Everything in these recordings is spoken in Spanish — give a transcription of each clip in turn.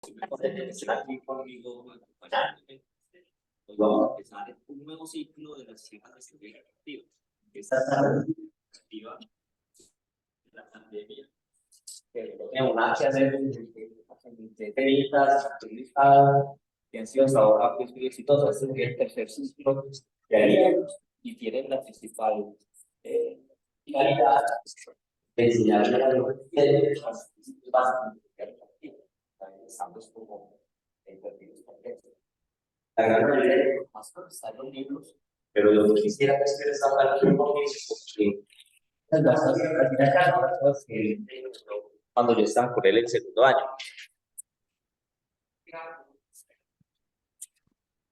Aquí conmigo, acompañándome. Hoy vamos a empezar un nuevo ciclo de las ciencias de cirugía reproductiva. Esta es la reproductiva de la pandemia. Que tengo una que hacer de temitas, que han sido hasta ahora pues, muy exitosas. Este es el tercer ciclo que haríamos y tienen la principal finalidad de enseñarle a los estudiantes las principios básicos de cirugía reproductiva. Estamos como en términos complejos. La gran mayoría de los más están en los libros, pero yo quisiera que ustedes hablar un poco porque las cosas que acá, cuando yo estaba con él en segundo año.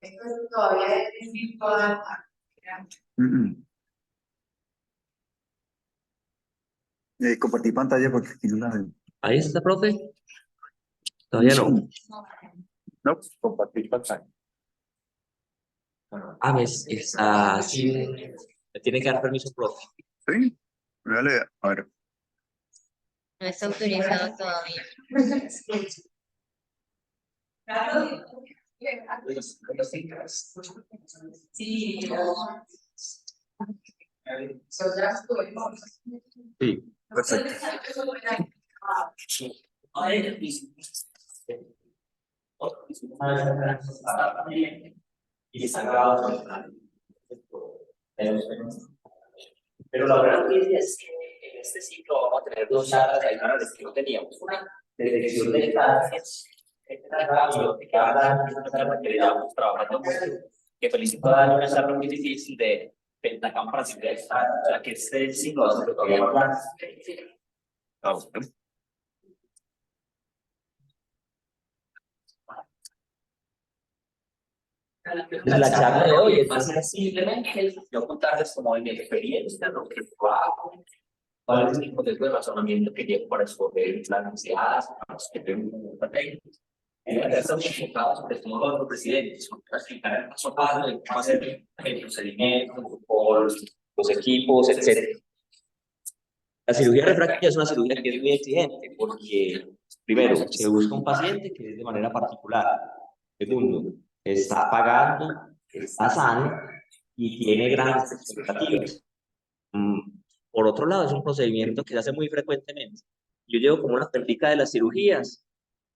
Esto todavía es difícil toda Compartir pantalla porque aquí no la ven. Ahí está, profe. Todavía no. No, compartir pantalla. Está así. Me tiene que dar permiso, profe. Sí, dale, a ver. No está autorizado todavía. Sí. Sí, Perfecto. Y se han grabado. Pero la verdad es que en este ciclo vamos a tener dos charlas adicionales que no teníamos. Una de detección de casos, que habla de una charla que le llamamos trabajando mucho, que felicito a Dani, una charla muy difícil de la cámara de o sea, que este ciclo va a ser todavía más grande. Vamos. La charla de hoy es más simplemente yo contarles como en mi experiencia, lo que yo hago, cuál es el proceso de razonamiento que llevo para escoger las necesidades, para los que tengo un papel. Estamos enfocados sobre todo los presidentes, para explicar el paso a paso de cómo hacer el procedimiento, los protocolos, los equipos, etc. La cirugía refractiva es una cirugía que es muy exigente porque, primero, se busca un paciente que es de manera particular. Segundo, está pagando, está sano y tiene grandes expectativas. Por otro lado, es un procedimiento que se hace muy frecuentemente. Yo llevo como una práctica de las cirugías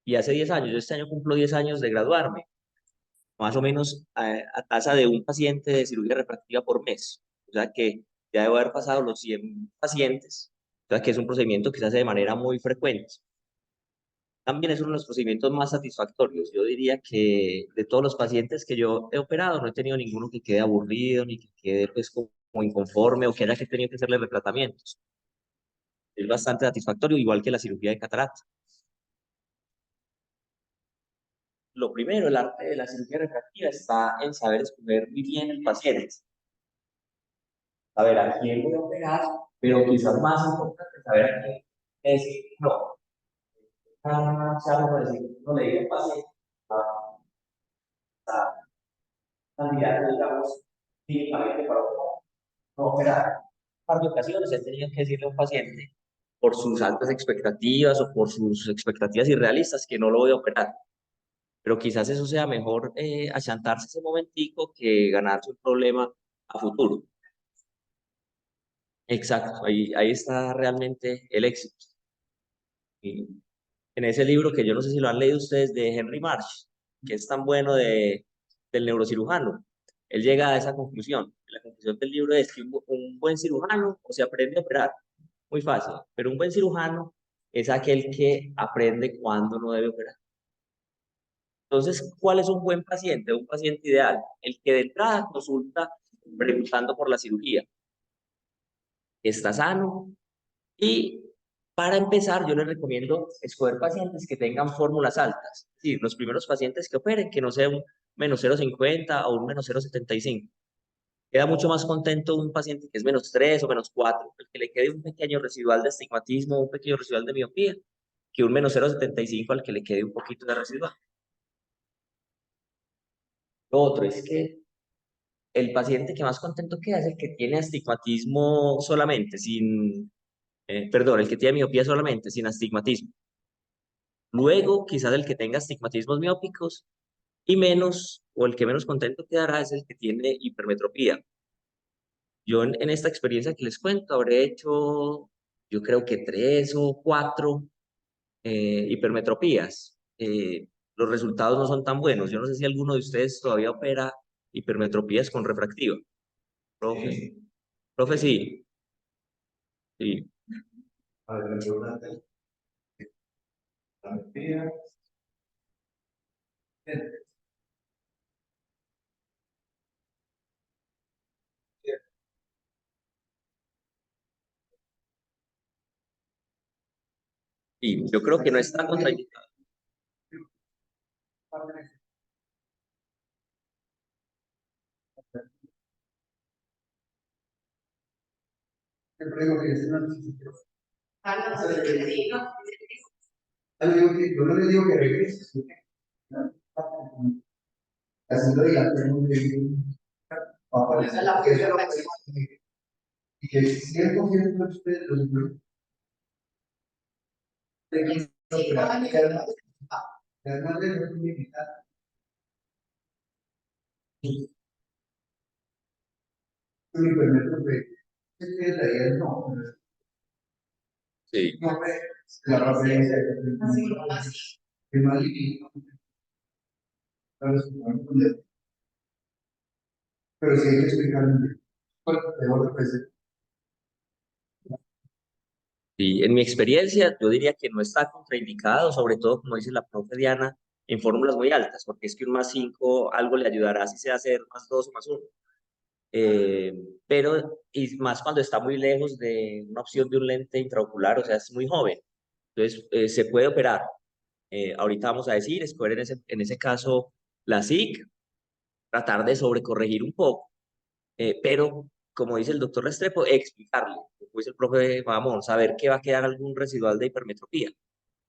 y hace 10 años, yo este año cumplo 10 años de graduarme, más o menos a tasa de un paciente de cirugía refractiva por mes. O sea que ya debo haber pasado los 100 pacientes, o sea que es un procedimiento que se hace de manera muy frecuente. También es uno de los procedimientos más satisfactorios. Yo diría que de todos los pacientes que yo he operado, no he tenido ninguno que quede aburrido, ni que quede pues, como inconforme o que haya que tenido que hacerle retratamientos. Es bastante satisfactorio, igual que la cirugía de catarata. Lo primero, el arte de la cirugía refractiva está en saber escoger muy bien el paciente. Saber a quién voy a operar, pero quizás más importante, saber a quién decir no. No le digo al paciente, candidato, digamos, típicamente para no operar. Un par de ocasiones he tenido que decirle a un paciente, por sus altas expectativas o por sus expectativas irrealistas, que no lo voy a operar. Pero quizás eso sea mejor achantarse ese momentico que ganarse un problema a futuro. Exacto, ahí está realmente el éxito. Y en ese libro que yo no sé si lo han leído ustedes de Henry Marsh, que es tan bueno del neurocirujano, él llega a esa conclusión. La conclusión del libro es que un buen cirujano o se aprende a operar, muy fácil, pero un buen cirujano es aquel que aprende cuándo no debe operar. Entonces, ¿cuál es un buen paciente? Un paciente ideal, el que de entrada consulta preguntando por la cirugía, está sano y para empezar yo les recomiendo escoger pacientes que tengan fórmulas altas, es decir, los primeros pacientes que operen que no sea un menos 0,50 o un menos 0,75. Queda mucho más contento un paciente que es menos 3 o menos 4, el que le quede un pequeño residual de astigmatismo o un pequeño residual de miopía, que un menos 0,75 al que le quede un poquito de residual. Lo otro es que el paciente que más contento queda es el que tiene astigmatismo solamente, el que tiene miopía solamente, sin astigmatismo. Luego, quizás el que tenga astigmatismos miópicos y menos, o el que menos contento quedará es el que tiene hipermetropía. Yo en esta experiencia que les cuento habré hecho, yo creo que 3 o 4 hipermetropías. Los resultados no son tan buenos. Yo no sé si alguno de ustedes todavía opera hipermetropías con refractiva. Profe, profe, sí. Sí. A ver, lo importante es la mentira. Y yo creo que no está contraindicado. Carlos, sí, no. Yo no le digo que regrese, sino que haciendo dilatemos de Esa es la primera opción. y que 100% de ustedes los Sí, no, ni además de no limitar. Un hipermetro es que la idea no, Sí. no la referencia así, no, así. de mal y pero sí hay que explicarle mejor que Y en mi experiencia, yo diría que no está contraindicado, sobre todo, como dice la profe Diana, en fórmulas muy altas, porque es que un +5 algo le ayudará si se hacer +2 o +1. Pero, y más cuando está muy lejos de una opción de un lente intraocular, o sea, es muy joven. Entonces, se puede operar. Ahorita vamos a decir, escoger en ese caso la SIC, tratar de sobrecorregir un poco, pero, como dice el doctor Restrepo, explicarle, como dice el profe Mamón, saber que va a quedar algún residual de hipermetropía.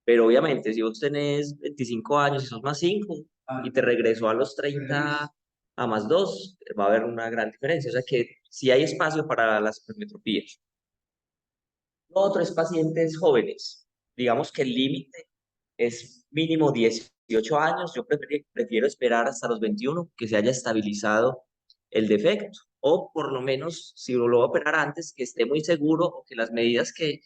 Pero obviamente, si vos tenés 25 años y sos +5 y te regresó a los 30 a +2, va a haber una gran diferencia. O sea que sí hay espacio para las hipermetropías. Lo otro es pacientes jóvenes. Digamos que el límite es mínimo 18 años. Yo prefiero esperar hasta los 21 que se haya estabilizado el defecto. O por lo menos, si lo voy a operar antes, que esté muy seguro o que las medidas que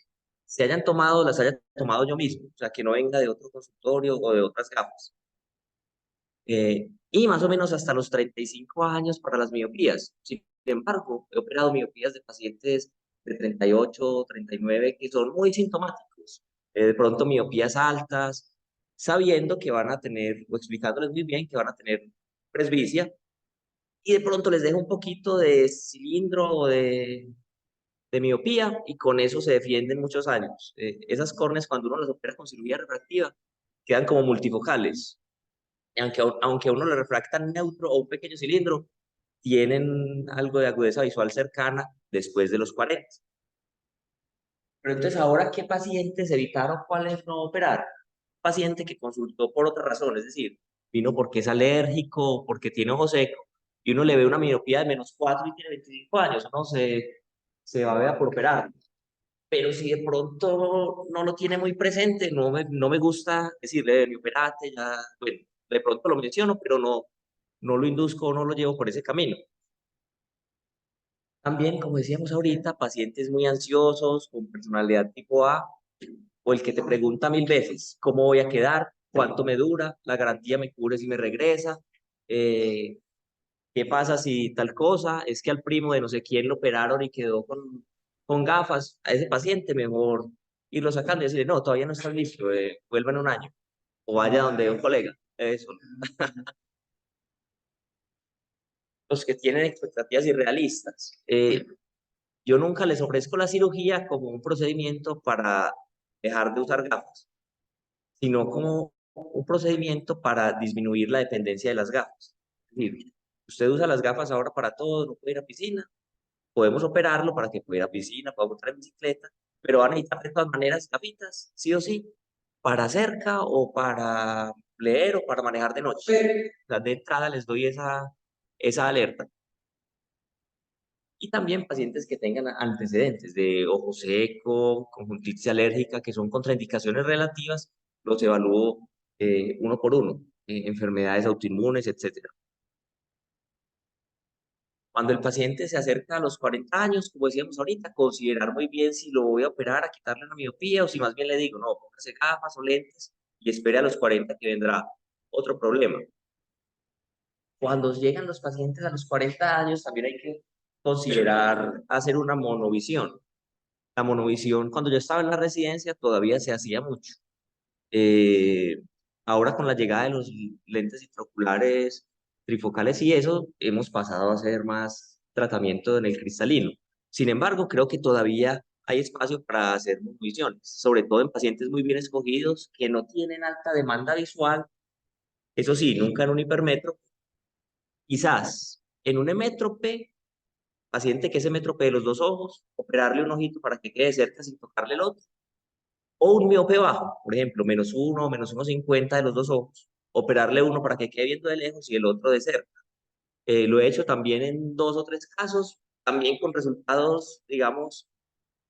se hayan tomado las haya tomado yo mismo. O sea, que no venga de otro consultorio o de otras gafas. Y más o menos hasta los 35 años para las miopías. Sin embargo, he operado miopías de pacientes de 38, 39 que son muy sintomáticos. De pronto miopías altas, sabiendo que van a tener, o explicándoles muy bien que van a tener presbicia, y de pronto les dejo un poquito de cilindro o de miopía, y con eso se defienden muchos años. Esas córneas, cuando uno las opera con cirugía refractiva, quedan como multifocales. Y aunque a uno le refractan neutro o un pequeño cilindro, tienen algo de agudeza visual cercana después de los 40. Pero entonces, ahora, ¿qué pacientes evitaron cuáles no operar? Paciente que consultó por otra razón, es decir, vino porque es alérgico, porque tiene ojo seco, y uno le ve una miopía de -4 y tiene 25 años, uno se va a ver por operar. Pero si de pronto no lo tiene muy presente, no me gusta decirle, operate, ya, bueno, de pronto lo menciono, pero no lo induzco, no lo llevo por ese camino. También, como decíamos ahorita, pacientes muy ansiosos, con personalidad tipo A, o el que te pregunta 1000 veces, ¿cómo voy a quedar? ¿Cuánto me dura? ¿La garantía me cubre si me regresa? Eh, ¿Qué pasa si tal cosa? Es que al primo de no sé quién lo operaron y quedó con gafas. A ese paciente mejor irlo sacando y decirle, no, todavía no está listo, vuelva en un año. O vaya donde un colega. Eso. Los que tienen expectativas irrealistas. Yo nunca les ofrezco la cirugía como un procedimiento para dejar de usar gafas, sino como un procedimiento para disminuir la dependencia de las gafas. Es decir, usted usa las gafas ahora para todo, no puede ir a piscina, podemos operarlo para que pueda ir a piscina, pueda montar en bicicleta, pero van a necesitar de todas maneras gafitas, sí o sí, para cerca o para leer o para manejar de noche. O sea, de entrada les doy esa alerta. Y también pacientes que tengan antecedentes de ojo seco, conjuntivitis alérgica, que son contraindicaciones relativas, los evalúo uno por uno, enfermedades autoinmunes, etc. Cuando el paciente se acerca a los 40 años, como decíamos ahorita, considerar muy bien si lo voy a operar a quitarle la miopía o si más bien le digo, no, póngase gafas o lentes y espere a los 40 que vendrá otro problema. Cuando llegan los pacientes a los 40 años, también hay que considerar hacer una monovisión. La monovisión, cuando yo estaba en la residencia, todavía se hacía mucho. Ahora con la llegada de los lentes intraoculares trifocales y eso, hemos pasado a hacer más tratamiento en el cristalino. Sin embargo, creo que todavía hay espacio para hacer monovisiones, sobre todo en pacientes muy bien escogidos que no tienen alta demanda visual. Eso sí, nunca en un hipermétrope. Quizás en un hemétrope, paciente que es hemétrope de los dos ojos, operarle un ojito para que quede cerca sin tocarle el otro. O un miope bajo, por ejemplo, -1 o -1,50 de los dos ojos, operarle uno para que quede viendo de lejos y el otro de cerca. Lo he hecho también en 2 o 3 casos, también con resultados, digamos,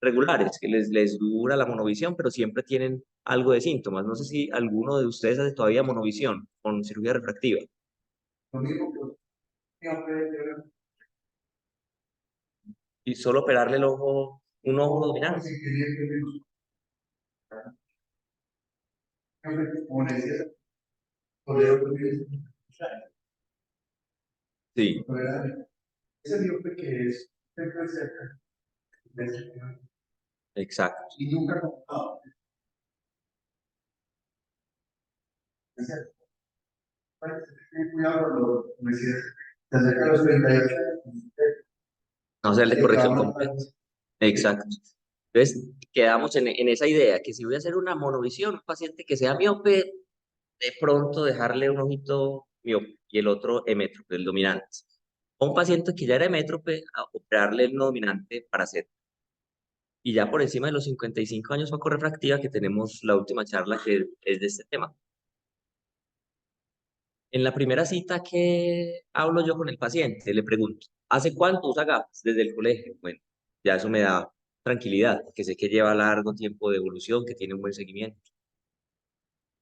regulares, que les dura la monovisión, pero siempre tienen algo de síntomas. No sé si alguno de ustedes hace todavía monovisión con cirugía refractiva. Lo mismo que Y solo operarle el ojo, un ojo dominante. como le decía, Toledo también Sí, ese miope que es cerca de cerca, exacto. y nunca computado. Cuidado cuando me decías, te acerca a los 38. No hacerle corrección completa. Exacto. Entonces, quedamos en esa idea, que si voy a hacer una monovisión, un paciente que sea miope, de pronto dejarle un ojito miope y el otro hemétrope, el dominante. O un paciente que ya era hemétrope, a operarle el no dominante para hacer. Y ya por encima de los 55 años focorrefractiva, que tenemos la última charla que es de este tema. En la primera cita que hablo yo con el paciente, le pregunto, ¿hace cuánto usa gafas? Desde el colegio. Bueno, ya eso me da tranquilidad, porque sé que lleva largo tiempo de evolución, que tiene un buen seguimiento.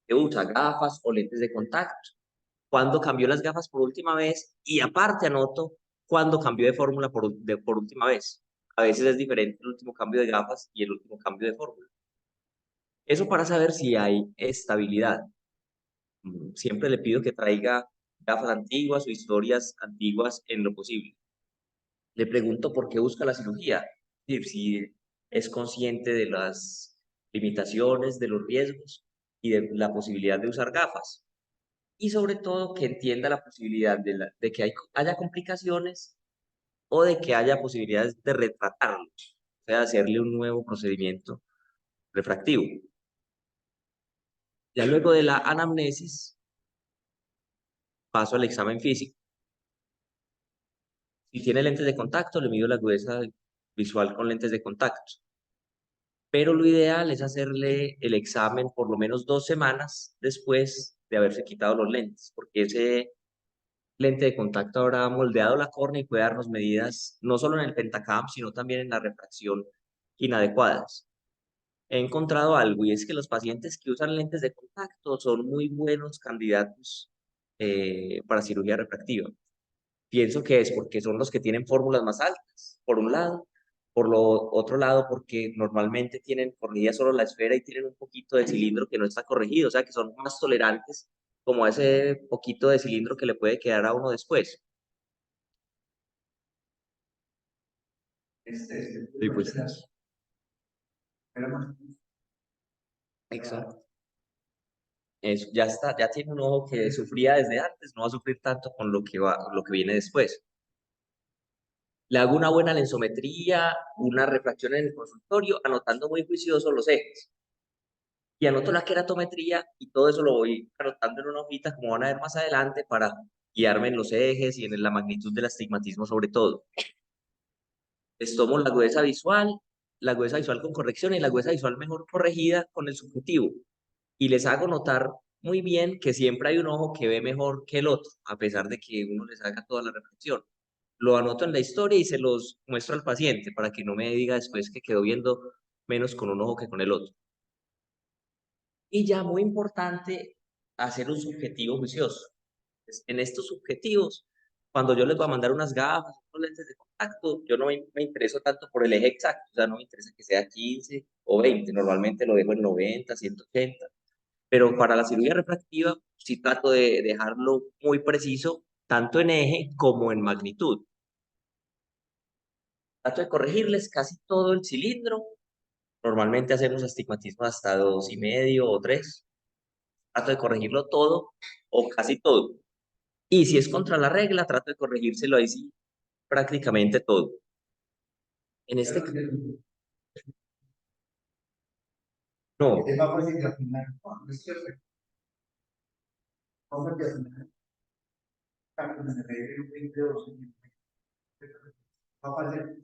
¿Que usa gafas o lentes de contacto? ¿Cuándo cambió las gafas por última vez? Y aparte anoto cuándo cambió de fórmula por última vez. A veces es diferente el último cambio de gafas y el último cambio de fórmula. Eso para saber si hay estabilidad. Siempre le pido que traiga gafas antiguas o historias antiguas en lo posible. Le pregunto por qué busca la cirugía, es decir, si es consciente de las limitaciones, de los riesgos y de la posibilidad de usar gafas. Y sobre todo que entienda la posibilidad de que haya complicaciones o de que haya posibilidades de retratarlo, o sea, hacerle un nuevo procedimiento refractivo. Ya luego de la anamnesis, paso al examen físico. Si tiene lentes de contacto, le mido la agudeza visual con lentes de contacto. Pero lo ideal es hacerle el examen por lo menos 2 semanas después de haberse quitado los lentes, porque ese lente de contacto habrá moldeado la córnea y puede darnos medidas no solo en el pentacam, sino también en la refracción inadecuadas. He encontrado algo y es que los pacientes que usan lentes de contacto son muy buenos candidatos para cirugía refractiva. Pienso que es porque son los que tienen fórmulas más altas, por un lado. Por lo otro lado, porque normalmente tienen corregida solo la esfera y tienen un poquito de cilindro que no está corregido, o sea que son más tolerantes como a ese poquito de cilindro que le puede quedar a uno después. Sí, pues. Exacto. Eso, ya está, ya tiene un ojo que sufría desde antes, no va a sufrir tanto con lo que viene después. Le hago una buena lensometría, una refracción en el consultorio, anotando muy juicioso los ejes. Y anoto la queratometría y todo eso lo voy anotando en una hojita, como van a ver más adelante, para guiarme en los ejes y en la magnitud del astigmatismo sobre todo. Les tomo la agudeza visual con corrección y la agudeza visual mejor corregida con el subjuntivo. Y les hago notar muy bien que siempre hay un ojo que ve mejor que el otro, a pesar de que uno les haga toda la reflexión. Lo anoto en la historia y se los muestro al paciente para que no me diga después que quedó viendo menos con un ojo que con el otro. Y ya muy importante, hacer un subjetivo juicioso. En estos subjetivos, cuando yo les voy a mandar unas gafas, unos lentes de contacto, yo no me intereso tanto por el eje exacto, o sea, no me interesa que sea 15 o 20, normalmente lo dejo en 90, 180, pero para la cirugía refractiva sí trato de dejarlo muy preciso, tanto en eje como en magnitud. Trato de corregirles casi todo el cilindro, normalmente hacemos astigmatismo hasta 2,5 o 3, trato de corregirlo todo o casi todo. Y si es contra la regla, trato de corregírselo ahí sí, prácticamente todo. En este caso, no, Es más fácil que al final. No, es cierto. Vamos a que al final. Cambios de regla, un 22, va a pasar,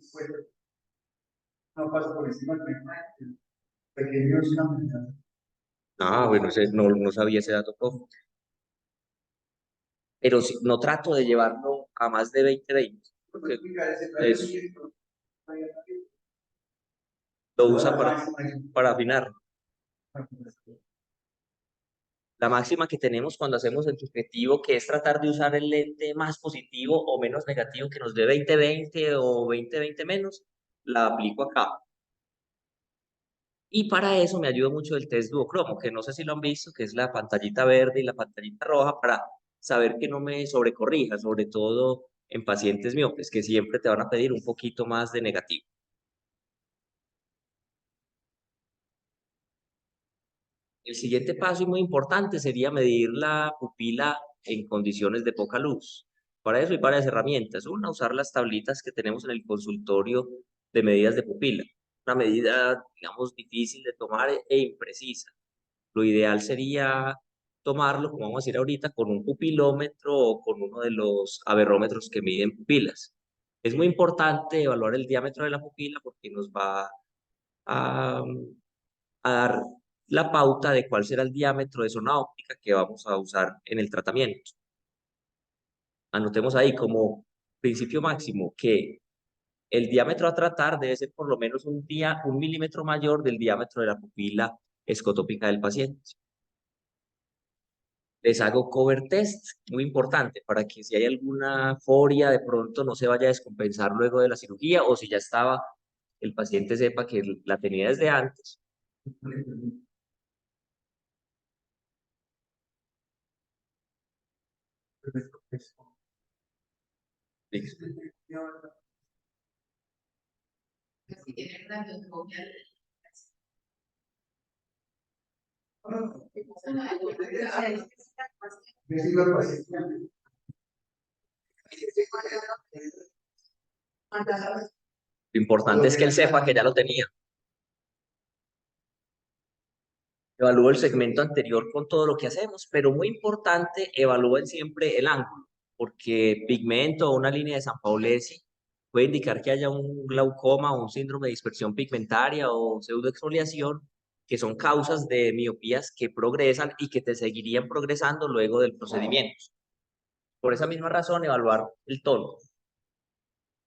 no pasa por encima del pequeños cambios. bueno, no sabía ese dato, profe. Pero no trato de llevarlo a más de 20-20, porque es, lo usa para afinar. La máxima que tenemos cuando hacemos el subjetivo, que es tratar de usar el lente más positivo o menos negativo que nos dé 20-20 o 20-20 menos, la aplico acá. Y para eso me ayuda mucho el test duocromo, que no sé si lo han visto, que es la pantallita verde y la pantallita roja para saber que no me sobrecorrija, sobre todo en pacientes miopes, que siempre te van a pedir un poquito más de negativo. El siguiente paso y muy importante sería medir la pupila en condiciones de poca luz. Para eso hay varias herramientas. Una, usar las tablitas que tenemos en el consultorio de medidas de pupila. Una medida, digamos, difícil de tomar e imprecisa. Lo ideal sería tomarlo, como vamos a decir ahorita, con un pupilómetro o con uno de los averrómetros que miden pupilas. Es muy importante evaluar el diámetro de la pupila porque nos va a, a dar la pauta de cuál será el diámetro de zona óptica que vamos a usar en el tratamiento. Anotemos ahí como principio máximo que el diámetro a tratar debe ser por lo menos un milímetro mayor del diámetro de la pupila escotópica del paciente. Les hago cover test, muy importante, para que si hay alguna foria de pronto no se vaya a descompensar luego de la cirugía o si ya estaba, el paciente sepa que la tenía desde antes. Listo. Lo importante es que él sepa que ya lo tenía. Evalúo el segmento anterior con todo lo que hacemos, pero muy importante, evalúen siempre el ángulo, porque pigmento o una línea de Sanpaolesi puede indicar que haya un glaucoma o un síndrome de dispersión pigmentaria o pseudoexfoliación, que son causas de miopías que progresan y que te seguirían progresando luego del procedimiento. Por esa misma razón, evaluar el tono.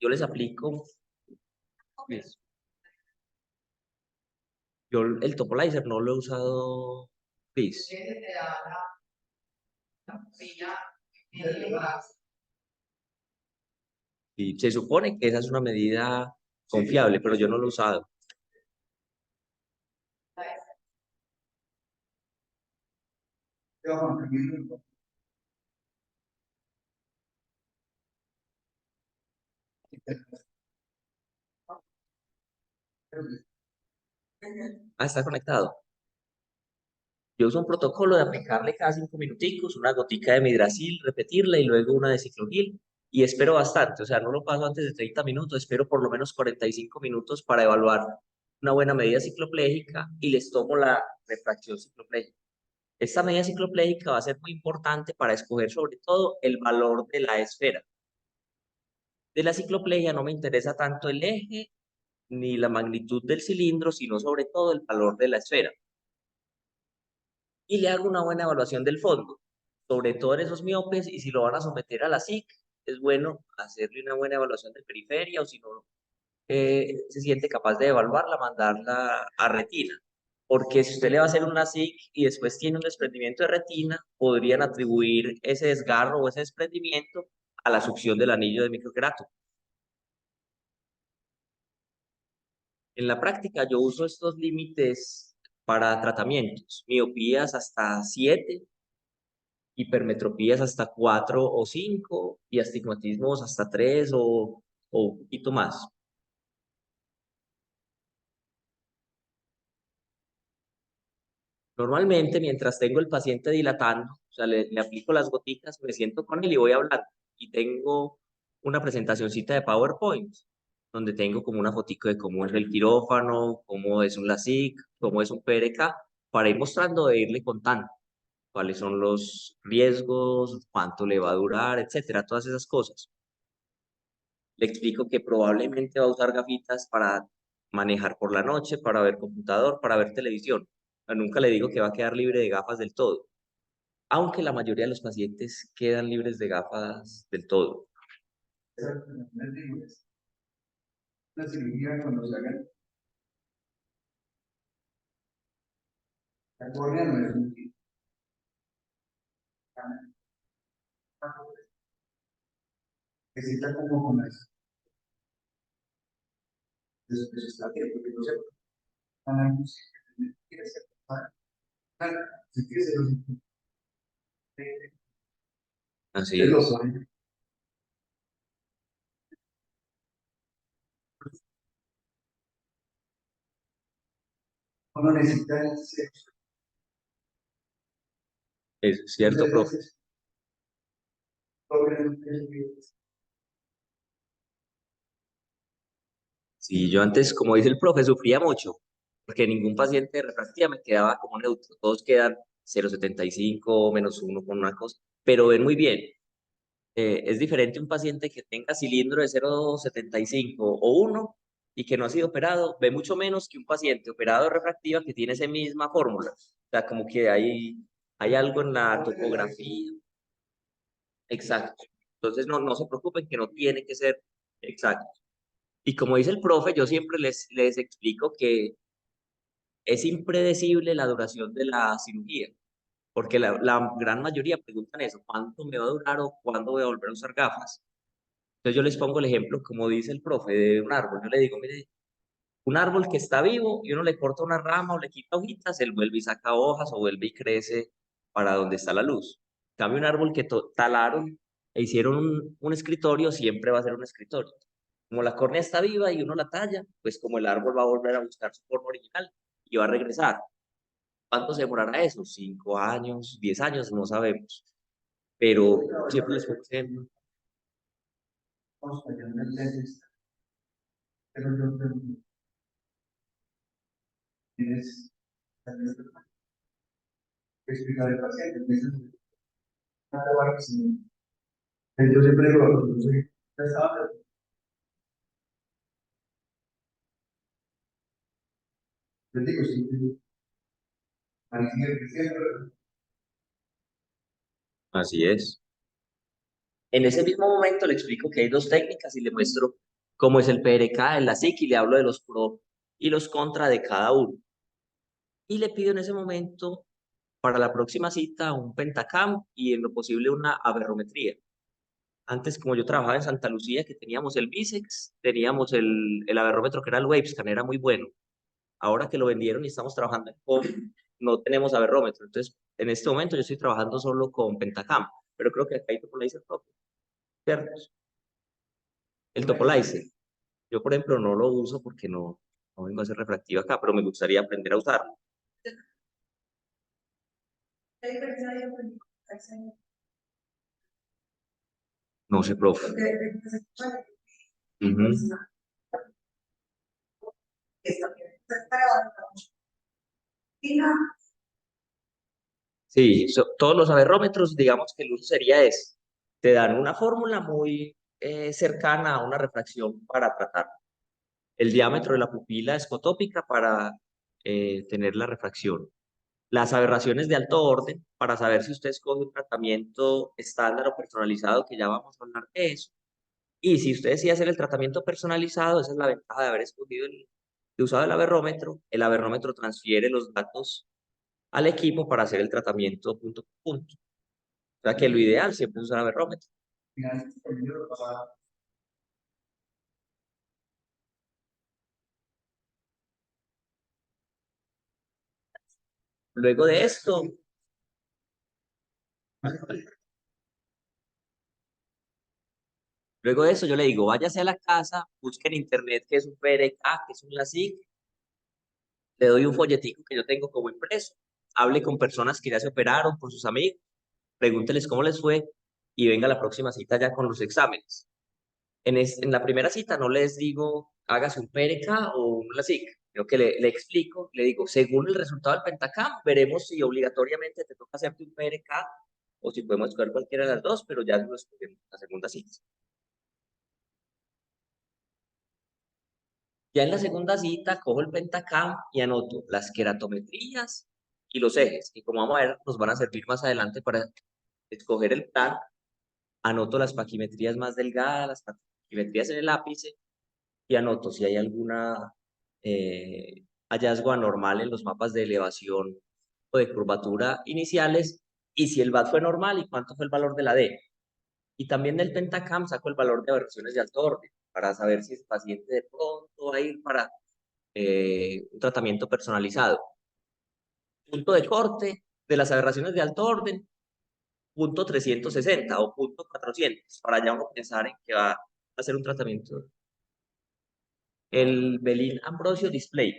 Yo les aplico, pues, yo el Topolizer no lo he usado, pues, y se supone que esa es una medida confiable, pero yo no lo he usado. Ah, está conectado. Yo uso un protocolo de aplicarle cada 5 minuticos, una gotica de midrasil, repetirla y luego una de ciclogil. Y espero bastante, o sea, no lo paso antes de 30 minutos, espero por lo menos 45 minutos para evaluar una buena medida cicloplégica y les tomo la refracción cicloplégica. Esta medida cicloplégica va a ser muy importante para escoger sobre todo el valor de la esfera. De la cicloplegia no me interesa tanto el eje ni la magnitud del cilindro, sino sobre todo el valor de la esfera. Y le hago una buena evaluación del fondo, sobre todo en esos miopes, y si lo van a someter a la SIC, es bueno hacerle una buena evaluación de periferia, o si no se siente capaz de evaluarla, mandarla a retina. Porque si usted le va a hacer una SIC y después tiene un desprendimiento de retina, podrían atribuir ese desgarro o ese desprendimiento a la succión del anillo de microquerato. En la práctica yo uso estos límites para tratamientos, miopías hasta 7, hipermetropías hasta 4 o 5 y astigmatismos hasta 3 o un poquito más. Normalmente, mientras tengo el paciente dilatando, o sea, le aplico las goticas, me siento con él y voy hablando. Y tengo una presentacioncita de PowerPoint, donde tengo como una fotico de cómo es el quirófano, cómo es un LASIK, cómo es un PRK, para ir mostrando e irle contando cuáles son los riesgos, cuánto le va a durar, etcétera, todas esas cosas. Le explico que probablemente va a usar gafitas para manejar por la noche, para ver computador, para ver televisión. Pero nunca le digo que va a quedar libre de gafas del todo, aunque la mayoría de los pacientes quedan libres de gafas del todo. La cirugía cuando se haga la córnea no es un necesita como con las después está bien, porque no se quiere ser si quiere ser Así es lo es. son. Uno necesita sexo. Es cierto, profe. Sí, yo antes, como dice el profe, sufría mucho, porque ningún paciente de refractiva me quedaba como neutro. Todos quedan 0,75, -1 con una cosa, pero ven muy bien. Es diferente un paciente que tenga cilindro de 0,75 o 1 y que no ha sido operado, ve mucho menos que un paciente operado de refractiva que tiene esa misma fórmula. O sea, como que hay algo en la topografía. Exacto. Entonces, no se preocupen que no tiene que ser exacto. Y como dice el profe, yo siempre les explico que es impredecible la duración de la cirugía, porque la gran mayoría preguntan eso, ¿cuánto me va a durar o cuándo voy a volver a usar gafas? Entonces yo les pongo el ejemplo, como dice el profe, de un árbol. Yo le digo, mire, un árbol que está vivo y uno le corta una rama o le quita hojitas, él vuelve y saca hojas o vuelve y crece para donde está la luz. En cambio, un árbol que talaron e hicieron un escritorio, siempre va a ser un escritorio. Como la córnea está viva y uno la talla, pues como el árbol va a volver a buscar su forma original y va a regresar. ¿Cuánto se demorará eso? 5 años, 10 años, no sabemos. Pero siempre les pongo ejemplo. Vamos a llamar al dentista. Pero yo pregunto, ¿tienes que explicar al paciente? Yo siempre digo, yo soy pesado, les digo, si van a seguir creciendo, Así es. En ese mismo momento le explico que hay dos técnicas y le muestro cómo es el PRK, el LASIK y le hablo de los pro y los contra de cada uno. Y le pido en ese momento para la próxima cita un pentacam y en lo posible una aberrometría. Antes, como yo trabajaba en Santa Lucía, que teníamos el Bisex, teníamos el aberrómetro que era el Wavescan, era muy bueno. Ahora que lo vendieron y estamos trabajando en POM, no tenemos aberrómetro. Entonces, en este momento yo estoy trabajando solo con pentacam, pero creo que acá hay que dice propio, ¿cierto? El Topolizer. Yo, por ejemplo, no lo uso porque no vengo a hacer refractiva acá, pero me gustaría aprender a usarlo. No sé, profe. Ujú. Sí, todos los aberrómetros, digamos que el uso sería ese. Te dan una fórmula muy cercana a una refracción para tratar. El diámetro de la pupila escotópica para tener la refracción. Las aberraciones de alto orden para saber si usted escoge un tratamiento estándar o personalizado, que ya vamos a hablar de eso. Y si usted decide hacer el tratamiento personalizado, esa es la ventaja de haber escogido de usado el averrómetro transfiere los datos al equipo para hacer el tratamiento punto por punto. O sea que lo ideal siempre es usar averrómetro. Finalmente, el libro pasado. Luego de esto, yo le digo, váyase a la casa, busque en internet qué es un PRK, qué es un LASIK, le doy un folletico que yo tengo como impreso, hable con personas que ya se operaron, con sus amigos, pregúnteles cómo les fue y venga a la próxima cita ya con los exámenes. En la primera cita no les digo, hágase un PRK o un LASIK, sino que le explico, le digo, según el resultado del Pentacam, veremos si obligatoriamente te toca hacerte un PRK o si podemos escoger cualquiera de las dos, pero ya lo escogemos en la segunda cita. Ya en la segunda cita cojo el Pentacam y anoto las queratometrías y los ejes, y como vamos a ver, nos van a servir más adelante para escoger el plan. Anoto las paquimetrías más delgadas, las paquimetrías en el ápice, y anoto si hay alguna hallazgo anormal en los mapas de elevación o de curvatura iniciales, y si el VAT fue normal y cuánto fue el valor de la D. Y también del Pentacam saco el valor de aberraciones de alto orden, para saber si el paciente de pronto va a ir para un tratamiento personalizado. Punto de corte de las aberraciones de alto orden, punto 360 o punto 400, para ya uno pensar en que va a hacer un tratamiento. El Belin Ambrosio Display,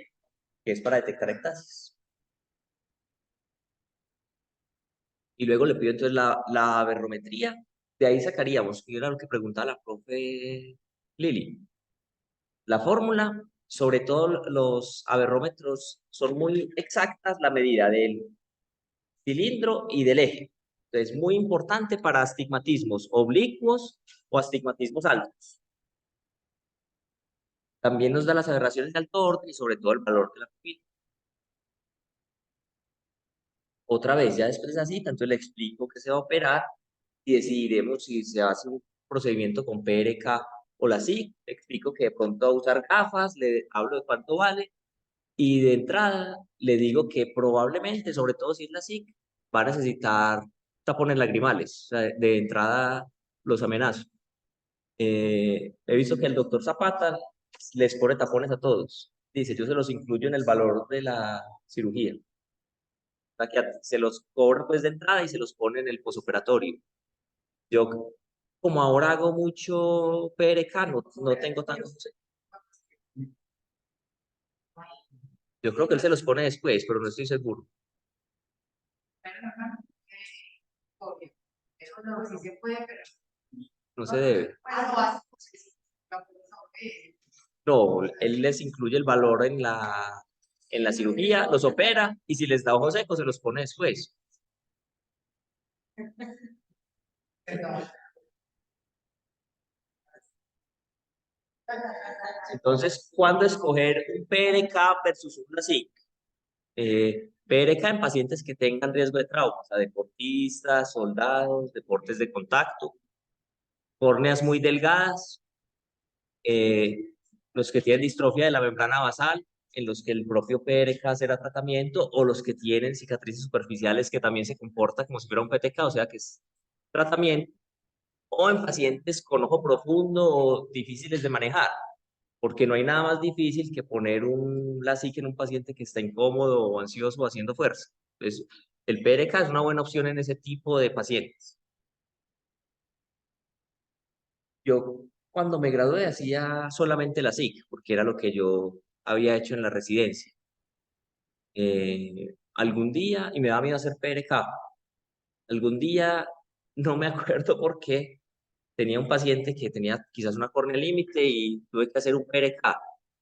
que es para detectar ectasis. Y luego le pido entonces la aberrometría. De ahí sacaríamos, que era lo que preguntaba la profe Lili. La fórmula, sobre todo los aberrómetros, son muy exactas la medida del cilindro y del eje. Entonces, muy importante para astigmatismos oblicuos o astigmatismos altos. También nos da las aberraciones de alto orden y sobre todo el valor de la pupila. Otra vez, ya después de esa cita, entonces le explico que se va a operar y decidiremos si se hace un procedimiento con PRK o la SIC. Le explico que de pronto va a usar gafas, le hablo de cuánto vale y de entrada le digo que probablemente, sobre todo si es la SIC, va a necesitar tapones lagrimales. O sea, de entrada los amenazo. He visto que el doctor Zapata les pone tapones a todos. Dice, yo se los incluyo en el valor de la cirugía. O sea, que se los cobra pues de entrada y se los pone en el posoperatorio. Yo, como ahora hago mucho PRK, no tengo tanto. Yo creo que él se los pone después, pero no estoy seguro. Eso no, sí se puede, pero No se debe. lo hace. No, él les incluye el valor en la cirugía, los opera y si les da ojos secos se los pone después. Entonces, ¿cuándo escoger un PRK versus un LASIK? PRK en pacientes que tengan riesgo de trauma, o sea, deportistas, soldados, deportes de contacto, córneas muy delgadas, eh, los que tienen distrofia de la membrana basal, en los que el propio PRK será tratamiento, o los que tienen cicatrices superficiales que también se comporta como si fuera un PTK, o sea que es tratamiento, o en pacientes con ojo profundo o difíciles de manejar, porque no hay nada más difícil que poner un LASIK en un paciente que está incómodo o ansioso o haciendo fuerza. Entonces, el PRK es una buena opción en ese tipo de pacientes. Yo cuando me gradué hacía solamente la SIC, porque era lo que yo había hecho en la residencia. Algún día, y me daba miedo hacer PRK, algún día, no me acuerdo por qué, tenía un paciente que tenía quizás una córnea límite y tuve que hacer un PRK.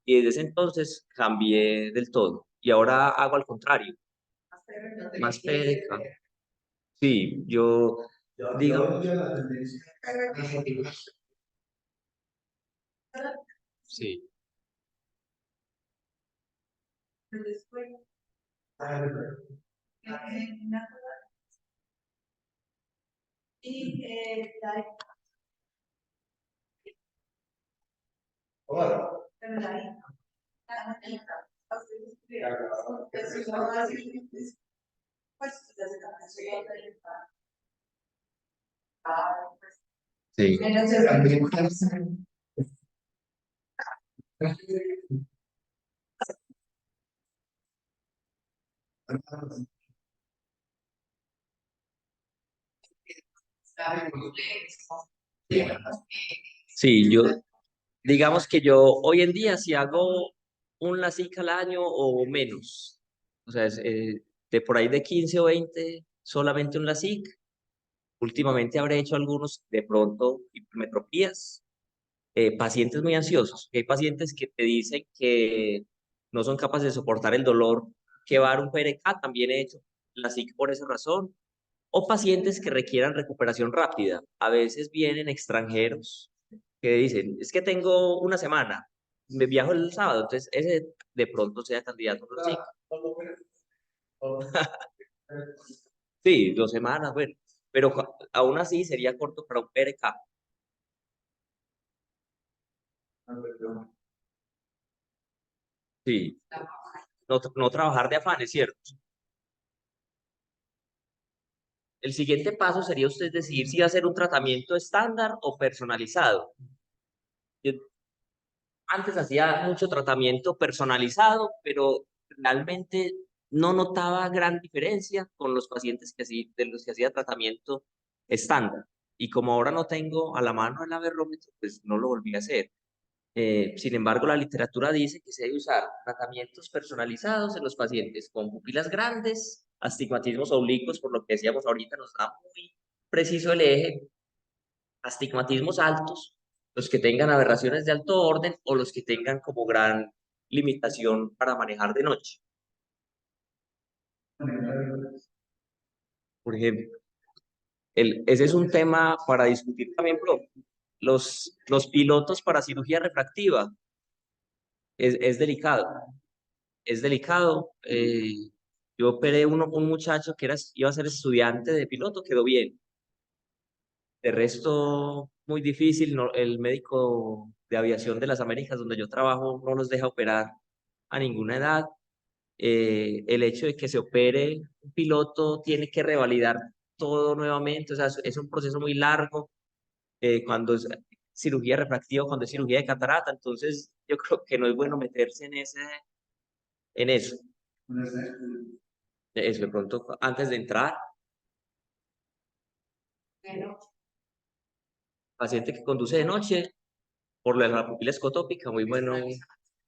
Y desde ese entonces cambié del todo. Y ahora hago al contrario, más PRK. Sí, yo digo, sí. Y la Hola. verdad, Sí. Sí, digamos que yo hoy en día si hago un LASIK al año o menos, o sea, de por ahí de 15 o 20, solamente un LASIK. Últimamente habré hecho algunos de pronto hipermetropías, pacientes muy ansiosos, que hay pacientes que te dicen que no son capaces de soportar el dolor que va a dar un PRK, también he hecho LASIK por esa razón, o pacientes que requieran recuperación rápida. A veces vienen extranjeros que dicen, es que tengo una semana, me viajo el sábado, entonces ese de pronto sea candidato a LASIK. Sí, 2 semanas, bueno, pero aún así sería corto para un PRK. Sí, no trabajar de afán, es cierto. El siguiente paso sería usted decidir si va a hacer un tratamiento estándar o personalizado. Yo antes hacía mucho tratamiento personalizado, pero realmente no notaba gran diferencia con los pacientes de los que hacía tratamiento estándar. Y como ahora no tengo a la mano el averrómetro, pues no lo volví a hacer. Sin embargo, la literatura dice que se debe usar tratamientos personalizados en los pacientes con pupilas grandes, astigmatismos oblicuos, por lo que decíamos ahorita, nos da muy preciso el eje, astigmatismos altos, los que tengan aberraciones de alto orden o los que tengan como gran limitación para manejar de noche. Por ejemplo, ese es un tema para discutir también, bro. Los pilotos para cirugía refractiva es delicado. Es delicado. Yo operé un muchacho que iba a ser estudiante de piloto, quedó bien. De resto, muy difícil. El médico de aviación de las Américas, donde yo trabajo, no nos deja operar a ninguna edad. El hecho de que se opere un piloto tiene que revalidar todo nuevamente. O sea, es un proceso muy largo. Cuando es cirugía refractiva, cuando es cirugía de catarata, entonces yo creo que no es bueno meterse en eso. Eso de pronto antes de entrar, paciente que conduce de noche, por la pupila escotópica, muy bueno,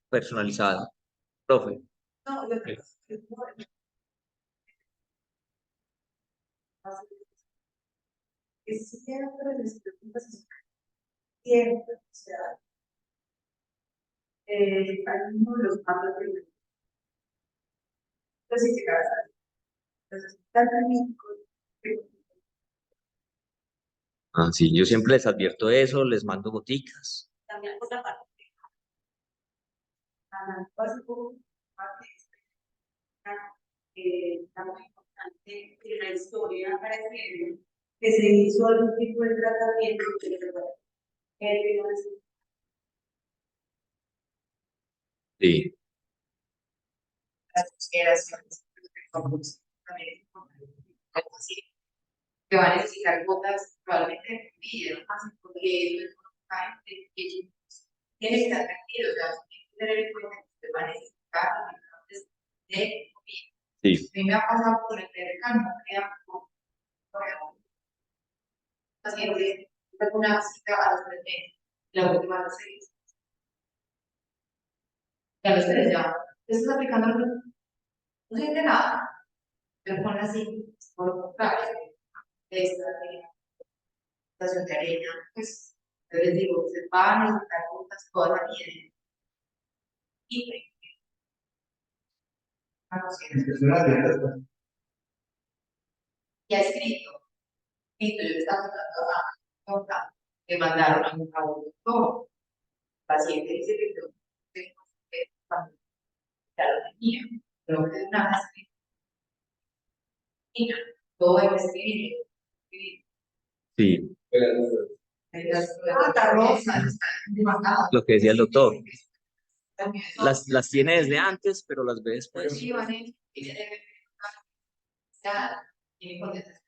personalizado. Profe. No, lo que siempre les preocupa es siempre, o sea, hay uno de los malos de los psiquiatras. Entonces, tan médicos, Ah, sí, yo siempre les advierto eso, les mando goticas. también otra parte, básico, parte está muy importante en la historia para que se hizo algún tipo de tratamiento que le Sí, las generaciones que van a necesitar gotas probablemente piden más porque tienen que estar tranquilos, o sea, tienen que tener en cuenta que ustedes van a necesitar alimentos de comida. sí, A mí me ha pasado con el percano, paciente tengo una cita a los 3 meses, la última a los 6. Y a los 3 ya, te estás aplicando, no siente nada, pero pone así, por lo contrario, esta estación de arena, pues, yo les digo, se van a necesitar muchas cosas y ya escrito, y yo le estaba tratando a me mandaron a un doctor, el paciente dice que yo tengo que ya lo tenía, pero que es una escritura, todo hay que escribir, sí, está rosa, está demasiado. lo que decía el doctor. También las tiene desde antes, pero las ve después. sí, van en- ya, tiene potencia.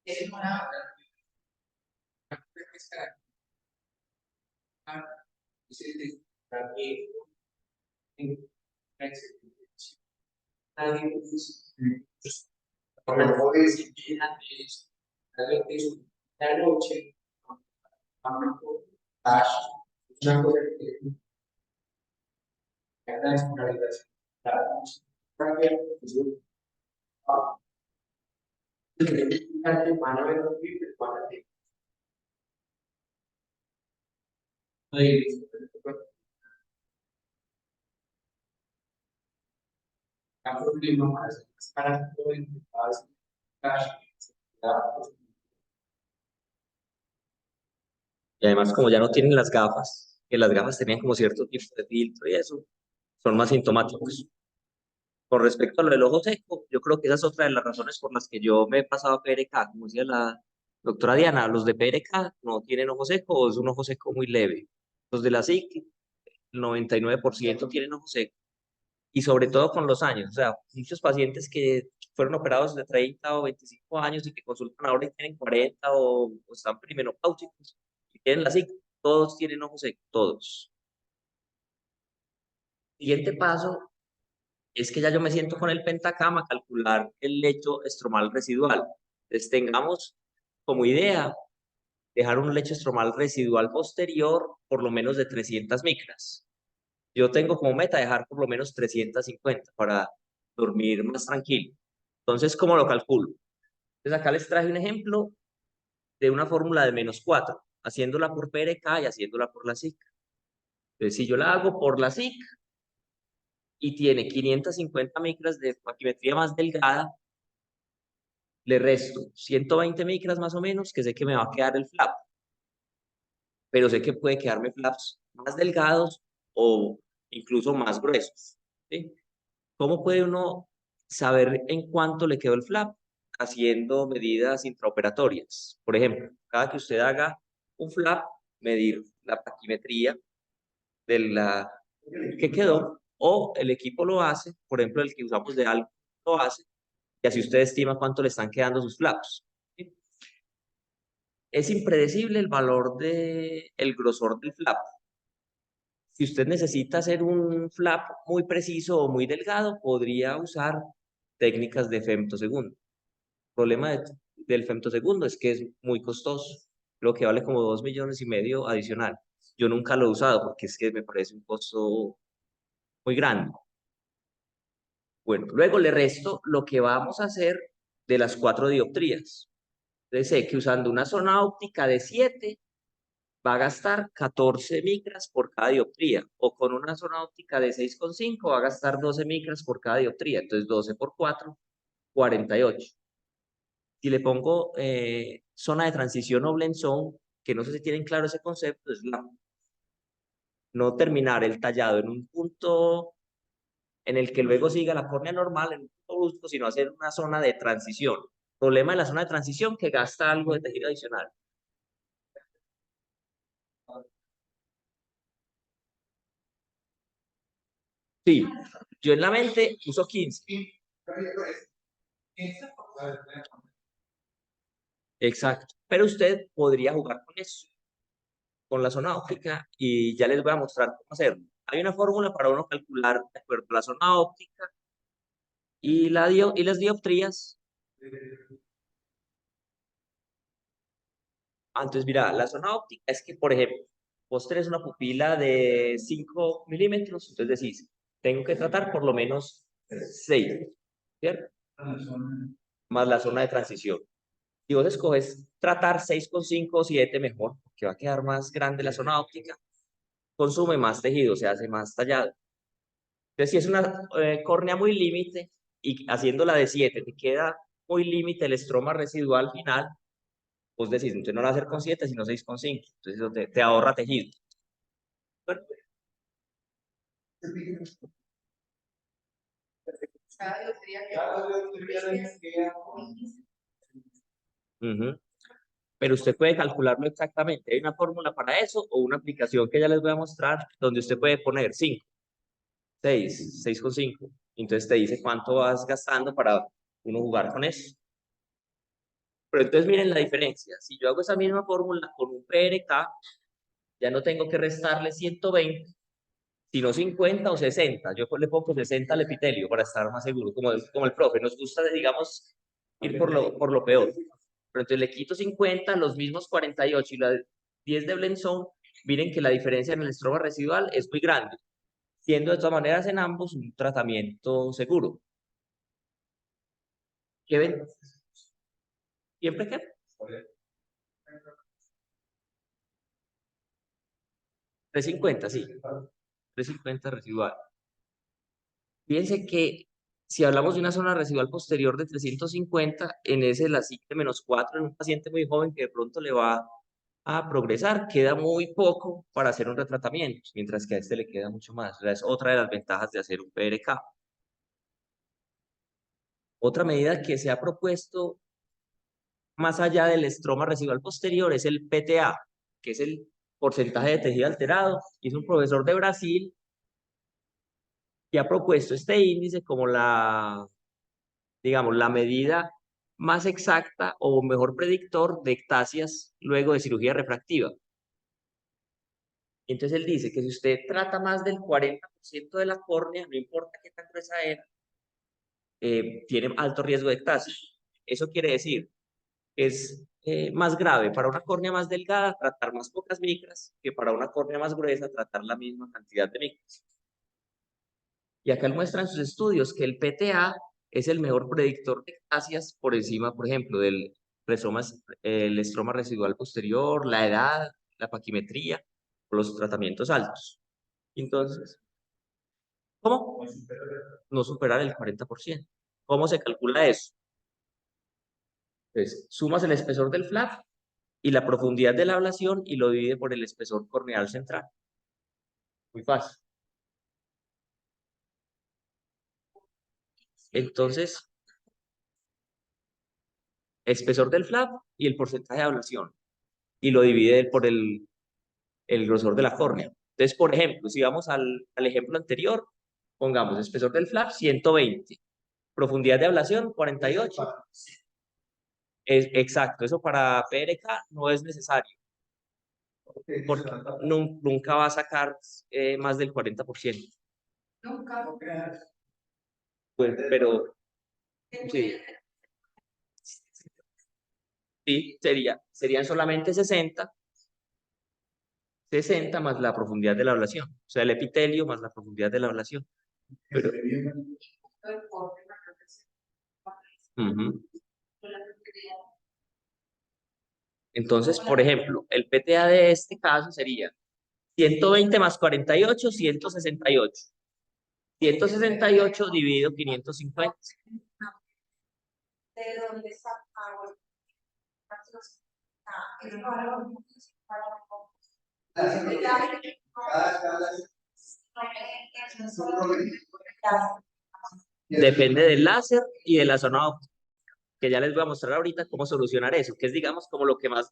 Es una Y además, como ya no tienen las gafas, que las gafas tenían como cierto tipo de filtro y eso, son más sintomáticos. Con respecto a lo del ojo seco, yo creo que esa es otra de las razones por las que yo me he pasado a PRK. Como decía la doctora Diana, los de PRK no tienen ojo seco o es un ojo seco muy leve. Los de la SIC, el 99% tienen ojo seco. Y sobre todo con los años. O sea, muchos pacientes que fueron operados de 30 o 25 años y que consultan ahora y tienen 40 o están perimenopáusicos y tienen la SIC, todos tienen ojo seco, todos. Siguiente paso es que ya yo me siento con el pentacam a calcular el lecho estromal residual. Entonces tengamos como idea dejar un lecho estromal residual posterior por lo menos de 300 micras. Yo tengo como meta dejar por lo menos 350 para dormir más tranquilo. Entonces, ¿cómo lo calculo? Entonces acá les traje un ejemplo de una fórmula de -4, haciéndola por PRK y haciéndola por la SIC. Entonces, si yo la hago por la SIC, y tiene 550 micras de paquimetría más delgada, le resto 120 micras más o menos, que sé que me va a quedar el flap, pero sé que puede quedarme flaps más delgados o incluso más gruesos, ¿sí? ¿Cómo puede uno saber en cuánto le quedó el flap? Haciendo medidas intraoperatorias. Por ejemplo, cada que usted haga un flap, medir la paquimetría de la que quedó, o el equipo lo hace, por ejemplo, el que usamos de algo lo hace, y así usted estima cuánto le están quedando sus flaps. ¿Sí? Es impredecible el valor del grosor del flap. Si usted necesita hacer un flap muy preciso o muy delgado, podría usar técnicas de femtosegundo. El problema del femtosegundo es que es muy costoso, lo que vale como 2,5 millones adicional. Yo nunca lo he usado porque es que me parece un costo muy grande. Bueno, luego le resto lo que vamos a hacer de las 4 dioptrías. Entonces sé que usando una zona óptica de 7 va a gastar 14 micras por cada dioptría, o con una zona óptica de 6,5 va a gastar 12 micras por cada dioptría. Entonces 12 por 4, 48. Si le pongo zona de transición o blend zone, que no sé si tienen claro ese concepto, es no terminar el tallado en un punto en el que luego siga la córnea normal en un punto brusco, sino hacer una zona de transición. Problema de la zona de transición que gasta algo de tejido adicional. Sí, yo en la mente uso 15. Exacto. Pero usted podría jugar con eso, con la zona óptica, y ya les voy a mostrar cómo hacerlo. Hay una fórmula para uno calcular de acuerdo a la zona óptica y las dioptrías. Entonces, mira, la zona óptica es que, por ejemplo, vos tenés una pupila de 5 milímetros, entonces decís, tengo que tratar por lo menos 6, ¿cierto? Más la zona de transición. Si vos escoges tratar 6,5 o 7, mejor, porque va a quedar más grande la zona óptica, consume más tejido, se hace más tallado. Entonces, si es una córnea muy límite y haciéndola de 7 te queda muy límite el estroma residual final, vos decís, entonces no lo va a hacer con 7, sino 6,5. Entonces, eso te ahorra tejido. Bueno, cada dioptría que Ujú. Pero usted puede calcularlo exactamente. Hay una fórmula para eso o una aplicación que ya les voy a mostrar donde usted puede poner 5, 6, 6,5. Entonces te dice cuánto vas gastando para uno jugar con eso. Pero entonces miren la diferencia. Si yo hago esa misma fórmula con un PRK, ya no tengo que restarle 120, sino 50 o 60. Yo le pongo 60 al epitelio para estar más seguro, como el profe. Nos gusta, digamos, ir por lo peor. Pero entonces le quito 50, los mismos 48 y la 10 de Blenson, miren que la diferencia en el estroma residual es muy grande, siendo de todas maneras en ambos un tratamiento seguro. ¿Qué ven? ¿Siempre qué? 350, sí. 350 residual. Fíjense que si hablamos de una zona residual posterior de 350, en ese la SIC de -4 en un paciente muy joven que de pronto le va a progresar, queda muy poco para hacer un retratamiento, mientras que a este le queda mucho más. O sea, es otra de las ventajas de hacer un PRK. Otra medida que se ha propuesto más allá del estroma residual posterior es el PTA, que es el porcentaje de tejido alterado, y es un profesor de Brasil que ha propuesto este índice como digamos, la medida más exacta o mejor predictor de ectasias luego de cirugía refractiva. Entonces él dice que si usted trata más del 40% de la córnea, no importa qué tan gruesa era, tiene alto riesgo de ectasia. Eso quiere decir que es más grave para una córnea más delgada tratar más pocas micras que para una córnea más gruesa tratar la misma cantidad de micras. Y acá él muestra en sus estudios que el PTA es el mejor predictor de ectasias por encima, por ejemplo, del el estroma residual posterior, la edad, la paquimetría o los tratamientos altos. Entonces, ¿cómo? No superar el 40%. ¿Cómo se calcula eso? Entonces, sumas el espesor del flap y la profundidad de la ablación y lo divide por el espesor corneal central. Muy fácil. Entonces, espesor del flap y el porcentaje de ablación. Y lo divide por el grosor de la córnea. Entonces, por ejemplo, si vamos al ejemplo anterior, pongamos espesor del flap 120, profundidad de ablación 48. Es exacto, eso para PRK no es necesario, porque nunca va a sacar más del 40%. Nunca. Pues, pero sí, sí, serían solamente 60 más la profundidad de la ablación, o sea, el epitelio más la profundidad de la ablación. Pero, ujú. Entonces, por ejemplo, el PTA de este caso sería 120 más 48, 168. 168 dividido 550. ¿De dónde sacamos? Depende del láser y de la zona óptica, que ya les voy a mostrar ahorita cómo solucionar eso, que es, digamos, como lo que más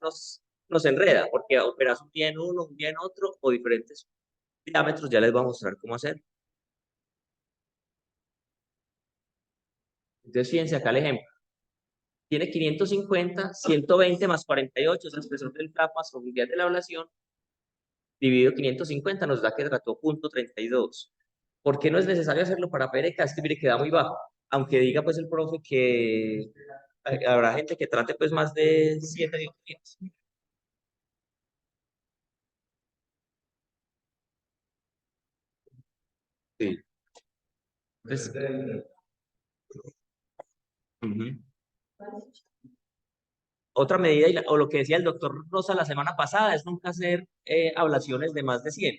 nos enreda, porque operas un día en uno, un día en otro, o diferentes diámetros, ya les voy a mostrar cómo hacer. Entonces, fíjense acá el ejemplo. Tiene 550, 120 más 48, es el espesor del flap más profundidad de la ablación, dividido 550 nos da que trató 0.32. ¿Por qué no es necesario hacerlo para PRK? Es que mire, queda muy bajo. Aunque diga pues el profe que habrá gente que trate pues más de 7 dioptrías. Sí. Entonces, ujú. Otra medida, o lo que decía el doctor Rosa la semana pasada, es nunca hacer ablaciones de más de 100.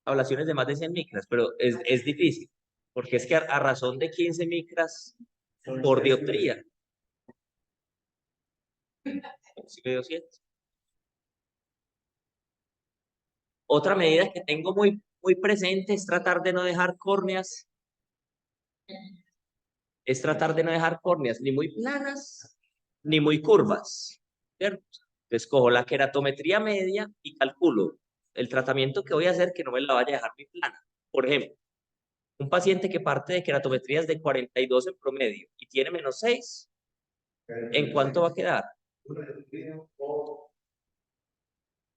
Ablaciones de más de 100 micras, pero es difícil, porque es que a razón de 15 micras por dioptría. Sí, me dio 100. Otra medida que tengo muy presente es tratar de no dejar córneas. Es tratar de no dejar córneas ni muy planas ni muy curvas, ¿cierto? Entonces cojo la queratometría media y calculo el tratamiento que voy a hacer que no me la vaya a dejar muy plana. Por ejemplo, un paciente que parte de queratometrías de 42 en promedio y tiene -6, ¿en cuánto va a quedar?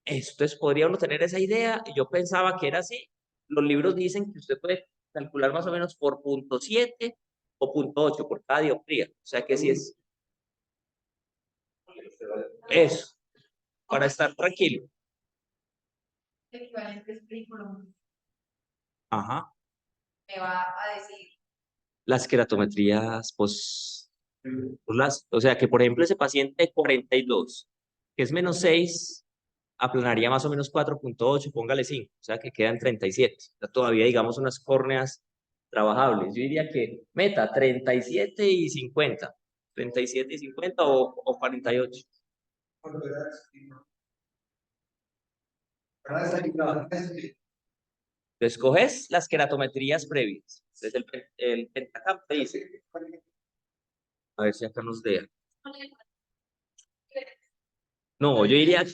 Entonces podría uno tener esa idea y yo pensaba que era así. Los libros dicen que usted puede calcular más o menos por 0.7 o 0.8 por cada dioptría. O sea que sí es eso, para estar tranquilo. Equivalente es currículum. Ajá. Me va a decir. Las queratometrías, pues o sea que por ejemplo ese paciente de 42, que es -6, aplanaría más o menos 4.8, póngale 5, o sea que quedan 37. O sea, todavía digamos unas córneas trabajables. Yo diría que meta 37 y 50. 37 y 50 o 48. Entonces coges las queratometrías previas. Entonces el Pentacam te dice, a ver si acá nos deja. No, yo diría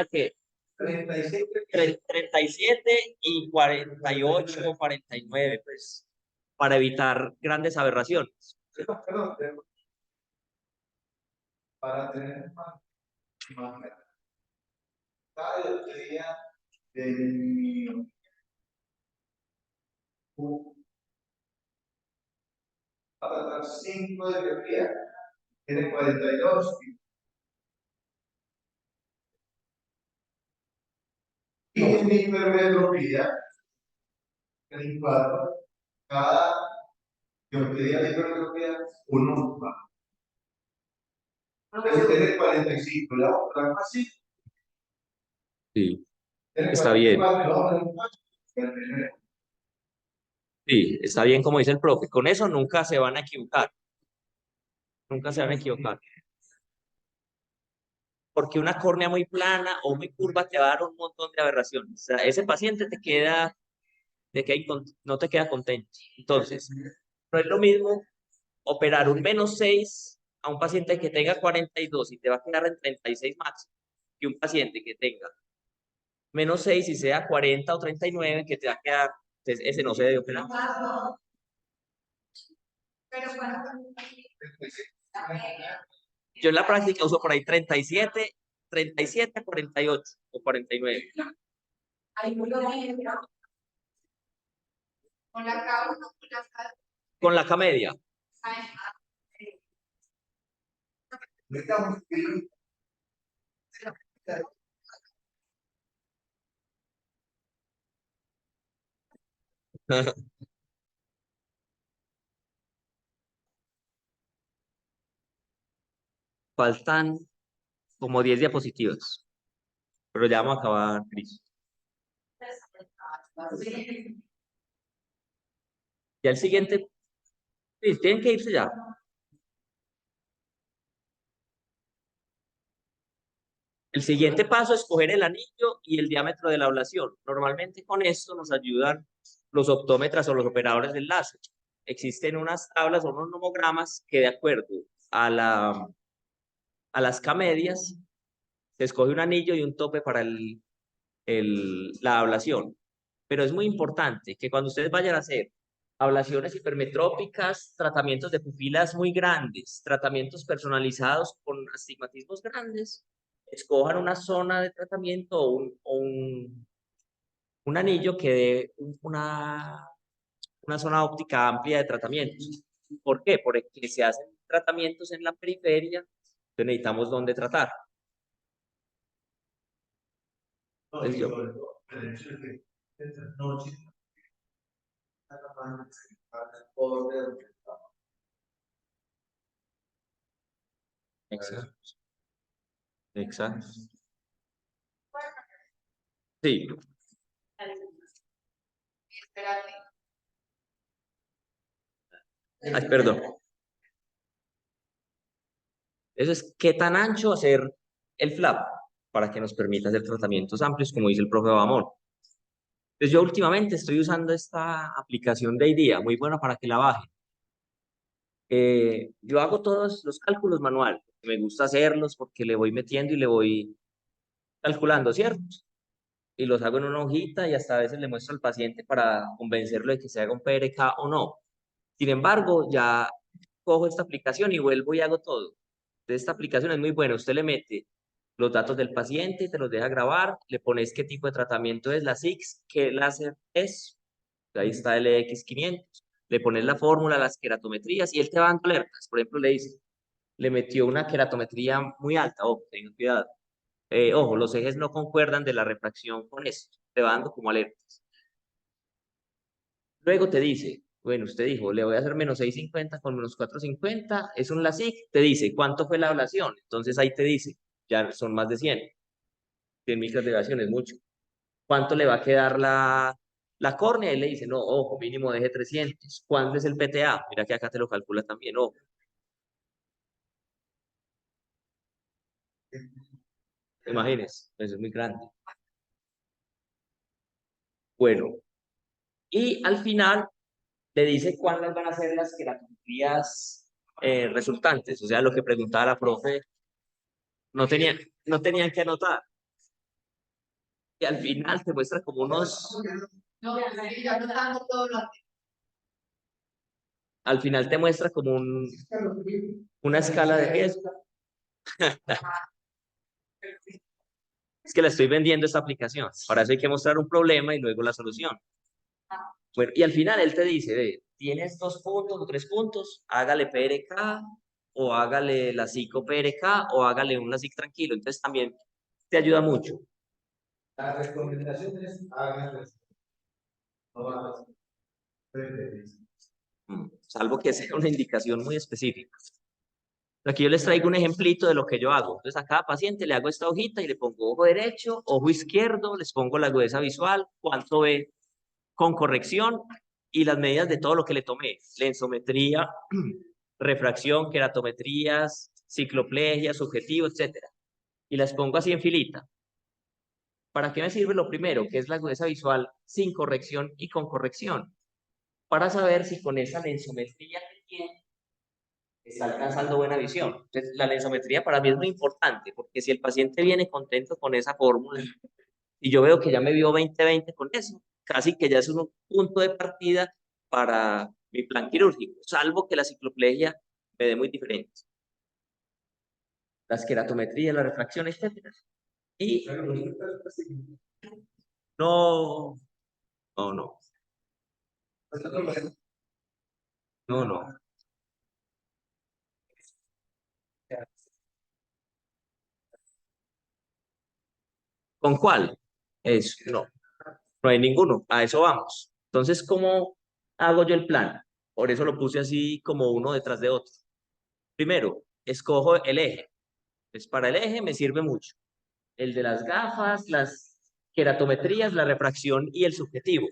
que 37 y 48 o 49, pues, para evitar grandes aberraciones. Perdón, para tener más cada lotería de mi para dar 5 de teoría, tiene 42. Y en mi hipermetropía, el impacto, cada teoría de hipermetropía, uno más. Entonces tiene 45, la otra así. Sí, está bien. Sí, está bien como dice el profe. Con eso nunca se van a equivocar. Nunca se van a equivocar. Porque una córnea muy plana o muy curva te va a dar un montón de aberraciones. O sea, ese paciente no te queda contento. Entonces, no es lo mismo operar un -6 a un paciente que tenga 42 y te va a quedar en 36 máximo, que un paciente que tenga -6 y sea 40 o 39 que te va a quedar, entonces ese no se debe operar. Pero bueno, Yo en la práctica uso por ahí 37 a 48 o 49. hay muy bien, ¿no? Con la causa, con la causa, Con la camedia. Faltan como 10 diapositivas. Pero ya vamos a acabar, Cris. Ya el siguiente. Sí, tienen que irse ya. El siguiente paso es coger el anillo y el diámetro de la ablación. Normalmente con esto nos ayudan los optómetras o los operadores del láser. Existen unas tablas o unos nomogramas que de acuerdo a las camedias se escoge un anillo y un tope para la ablación. Pero es muy importante que cuando ustedes vayan a hacer ablaciones hipermetrópicas, tratamientos de pupilas muy grandes, tratamientos personalizados con astigmatismos grandes, escojan una zona de tratamiento un anillo que dé una zona óptica amplia de tratamientos. ¿Por qué? Porque se hacen tratamientos en la periferia, entonces necesitamos dónde tratar. Entonces yo, exacto, exacto. Sí, espérate. ay, perdón. Eso es qué tan ancho hacer el flap para que nos permita hacer tratamientos amplios, como dice el profe Bamón. Entonces yo últimamente estoy usando esta aplicación de IDEA, muy buena para que la bajen. Yo hago todos los cálculos manuales. me gusta hacerlos porque le voy metiendo y le voy calculando, ¿cierto? Y los hago en una hojita y hasta a veces le muestro al paciente para convencerlo de que se haga un PRK o no. Sin embargo, ya cojo esta aplicación y vuelvo y hago todo. Esta aplicación es muy buena. Usted le mete los datos del paciente, te los deja grabar, le pones qué tipo de tratamiento es, la SIX, qué láser es, ahí está el EX500, le pones la fórmula, las queratometrías y él te va dando alertas. Por ejemplo, le dice, le metió una queratometría muy alta, ojo, tengan cuidado. Ojo, los ejes no concuerdan de la refracción con esto, te va dando como alertas. Luego te dice, bueno, usted dijo, le voy a hacer menos 650 con menos 450, es un LASIK, te dice, ¿cuánto fue la ablación? Entonces ahí te dice, ya son más de 100 micras de ablación, es mucho. ¿Cuánto le va a quedar la córnea? Y le dice, no, ojo, mínimo deje 300. ¿Cuánto es el PTA? Mira que acá te lo calcula también, ojo. Imagínense, eso es muy grande. Bueno, y al final le dice cuáles van a ser las queratometrías resultantes. O sea, lo que preguntaba la profe, no tenían, no tenían que anotar. Y al final te muestra como unos, No, ya no estamos todos los al final te muestra como una escala de riesgo. Es que la estoy vendiendo esta aplicación. Para eso hay que mostrar un problema y luego la solución. Bueno, y al final él te dice, ve, tienes 2 puntos o 3 puntos, hágale PRK o hágale la psico PRK o hágale un LASIK tranquilo. Entonces también te ayuda mucho. La recomendación es háganlas. No hagas. Salvo que sea una indicación muy específica. Aquí yo les traigo un ejemplito de lo que yo hago. Entonces a cada paciente le hago esta hojita y le pongo ojo derecho, ojo izquierdo, les pongo la agudeza visual, cuánto ve con corrección y las medidas de todo lo que le tomé. Lensometría, refracción, queratometrías, cicloplegia, subjetivo, etc. Y las pongo así en filita. ¿Para qué me sirve lo primero? Que es la agudeza visual sin corrección y con corrección. Para saber si con esa lensometría que tiene está alcanzando buena visión. Entonces, la lensometría para mí es muy importante, porque si el paciente viene contento con esa fórmula y yo veo que ya me vio 20/20 con eso, casi que ya es un punto de partida para mi plan quirúrgico, salvo que la cicloplegia me dé muy diferente. Las queratometrías, la refracción, etc. Y no, no, no, no, no. ¿Con cuál? No, no hay ninguno. A eso vamos. Entonces, ¿cómo hago yo el plan? Por eso lo puse así como uno detrás de otro. Primero, escojo el eje. Pues para el eje me sirve mucho. El de las gafas, las queratometrías, la refracción y el subjetivo.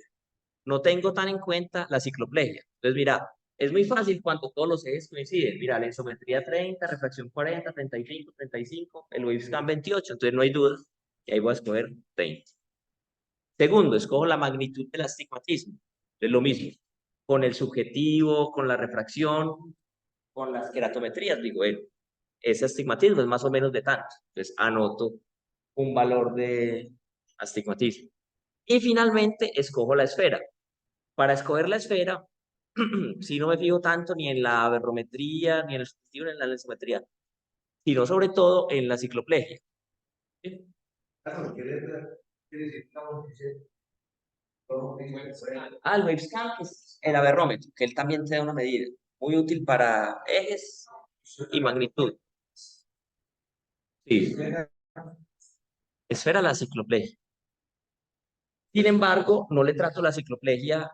No tengo tan en cuenta la cicloplegia. Entonces, mira, es muy fácil cuando todos los ejes coinciden. Mira, la lensometría 30, refracción 40, 35, 35, el Wavescan 28, entonces no hay duda. Y ahí voy a escoger 30. Segundo, escojo la magnitud del astigmatismo. Es lo mismo. Con el subjetivo, con la refracción, con las queratometrías, digo, ese astigmatismo es más o menos de tanto. Entonces, anoto un valor de astigmatismo. Y finalmente, escojo la esfera. Para escoger la esfera, si no me fijo tanto ni en la aberrometría, ni en el subjetivo, ni en la lensometría, sino sobre todo en la cicloplegia. ¿Sí? Claro, quiere decir, El Wavescan es el aberrómetro, que él también te da una medida. Muy útil para ejes y magnitud. Sí. Esfera la cicloplegia. Sin embargo, no le trato la cicloplegia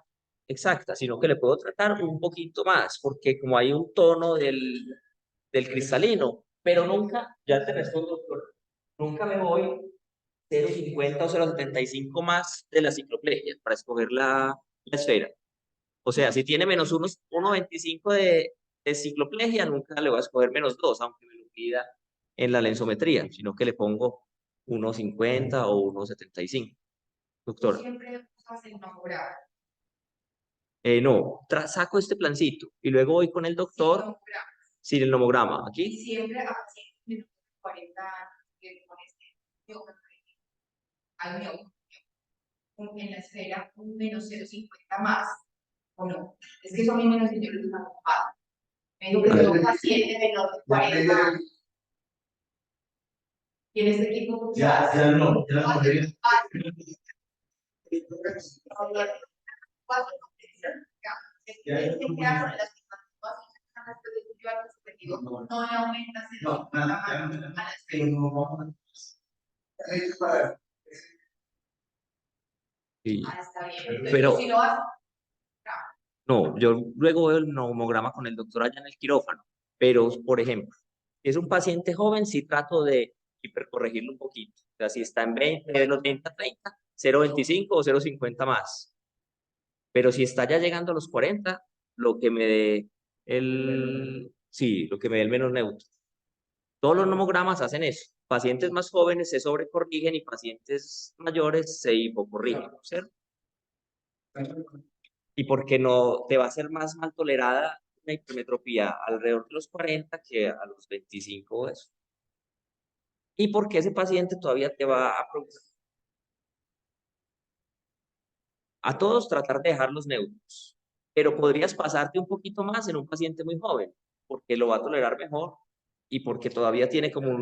exacta, sino que le puedo tratar un poquito más, porque como hay un tono del cristalino, pero nunca, ya te respondo, doctor, nunca me voy 0,50 o 0,75 más de la cicloplegia para escoger la esfera. O sea, si tiene menos 1,25 de cicloplegia, nunca le voy a escoger menos 2, aunque me lo pida en la lensometría, sino que le pongo 1,50 o 1,75. Doctor, siempre usas el nomograma. no, saco este plancito y luego voy con el doctor sin el nomograma. Y Aquí, siempre a pacientes menos de 40 años que con este hay en la esfera un menos 0,50 más, ¿o no? Es que eso a mí me lo enseñó el abogado. Me dijo que tengo un paciente menor de 40 años. Y en este equipo, Ya no. No aumenta No, Sí, está bien. pero Si lo hace, no, yo luego veo el nomograma con el doctor allá en el quirófano, pero por ejemplo, si es un paciente joven, sí trato de hipercorregirlo un poquito. O sea, si está en 20, de los 20 a 30, 0,25 o 0,50 más. Pero si está ya llegando a los 40, lo que me dé sí, lo que me dé el menos neutro. Todos los nomogramas hacen eso. Pacientes más jóvenes se sobrecorrigen y pacientes mayores se hipocorrigen, ¿cierto? Y porque no te va a ser más mal tolerada la hipermetropía alrededor de los 40 que a los 25 o eso. Y porque ese paciente todavía te va a progresar. A todos tratar de dejar los neutros, pero podrías pasarte un poquito más en un paciente muy joven, porque lo va a tolerar mejor y porque todavía tiene como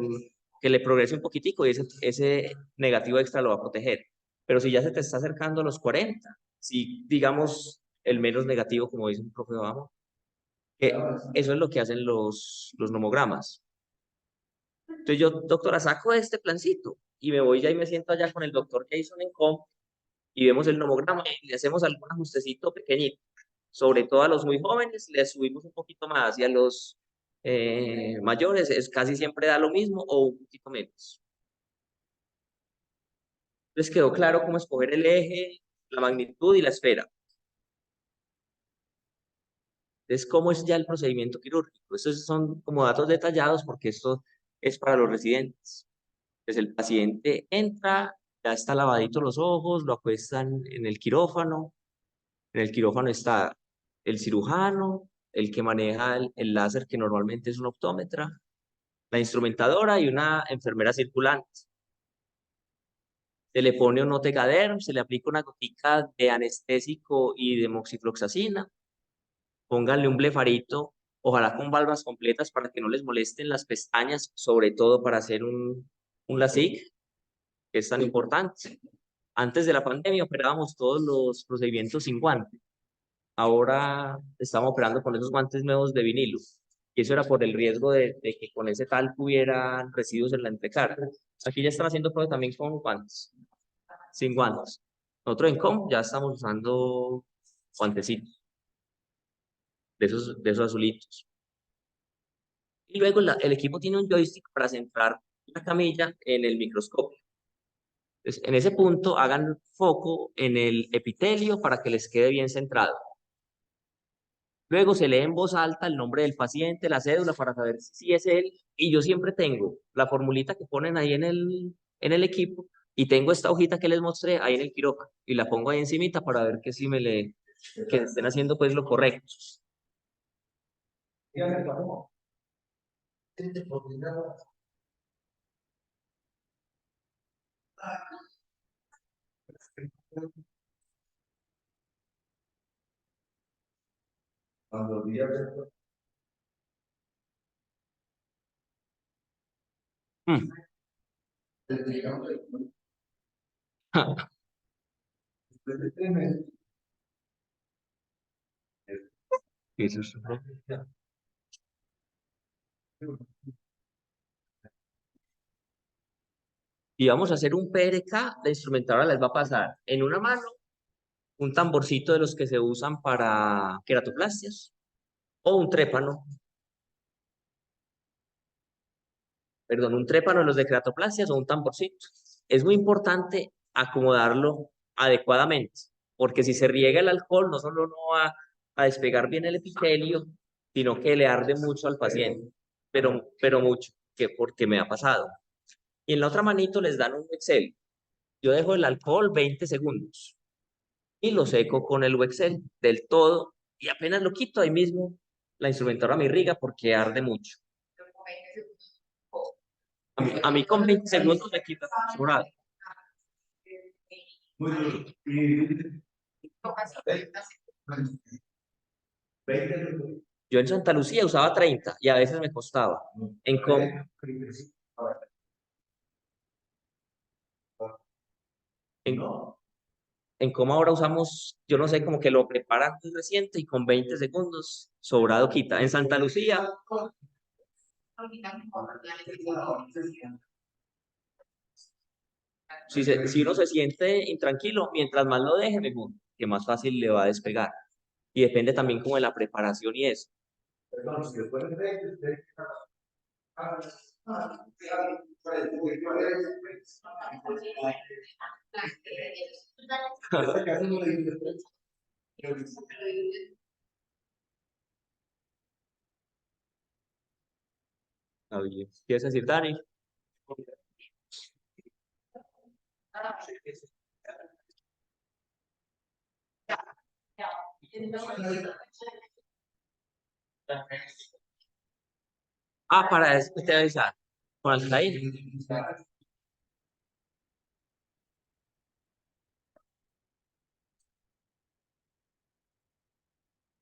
que le progrese un poquitico y ese negativo extra lo va a proteger. Pero si ya se te está acercando a los 40, si digamos el menos negativo, como dice un profe, vamos, eso es lo que hacen los nomogramas. Entonces yo, doctora, saco este plancito y me voy ya y me siento allá con el doctor Jason en COM y vemos el nomograma y le hacemos algún ajustecito pequeñito. Sobre todo a los muy jóvenes le subimos un poquito más y a los mayores casi siempre da lo mismo o un poquito menos. Les quedó claro cómo escoger el eje, la magnitud y la esfera. Entonces, ¿cómo es ya el procedimiento quirúrgico? Estos son como datos detallados porque esto es para los residentes. Entonces, el paciente entra, ya está lavadito los ojos, lo acuestan en el quirófano. En el quirófano está el cirujano, el que maneja el láser, que normalmente es un optómetra, la instrumentadora y una enfermera circulante. Se le pone un notegaderm, se le aplica una gotica de anestésico y de moxifloxacina. Pónganle un blefarito, ojalá con valvas completas para que no les molesten las pestañas, sobre todo para hacer un LASIK, que es tan importante. Antes de la pandemia operábamos todos los procedimientos sin guantes. Ahora estamos operando con esos guantes nuevos de vinilo. Y eso era por el riesgo de que con ese talco hubieran residuos en la entrecara. Aquí ya están haciendo pruebas también con guantes, sin guantes. Nosotros en COM ya estamos usando guantecitos, de esos azulitos. Y luego el equipo tiene un joystick para centrar la camilla en el microscopio. Entonces, en ese punto hagan foco en el epitelio para que les quede bien centrado. Luego se lee en voz alta el nombre del paciente, la cédula para saber si es él. Y yo siempre tengo la formulita que ponen ahí en el equipo y tengo esta hojita que les mostré ahí en el quirófano y la pongo ahí encimita para ver que sí que estén haciendo pues lo correcto. Cuando días Mm. Eso es y vamos a hacer un PRK, la instrumentadora les va a pasar en una mano un tamborcito de los que se usan para queratoplastias o un trépano, perdón, un trépano de los de queratoplastias o un tamborcito. Es muy importante acomodarlo adecuadamente, porque si se riega el alcohol no solo no va a despegar bien el epitelio, sino que le arde mucho al paciente, pero mucho, porque me ha pasado. Y en la otra manito les dan un Excel. Yo dejo el alcohol 20 segundos y lo seco con el Wexel del todo y apenas lo quito ahí mismo, la instrumentadora me irriga porque arde mucho. A mí con 20 segundos me quita sobrado. Muy duro. Y 20 minutos. Yo en Santa Lucía usaba 30 y a veces me costaba. En No. En cómo ahora usamos, yo no sé, como que lo preparan muy reciente y con 20 segundos sobrado quita. En Santa Lucía, si uno se siente intranquilo, mientras más lo deje, mejor, que más fácil le va a despegar. Y depende también como de la preparación y eso. Perdón, si después de 20, usted- Esa que hace no le dice después. Está bien. ¿Quieres decir, Dani? Ah, para eso te avisar. Con Alcaín.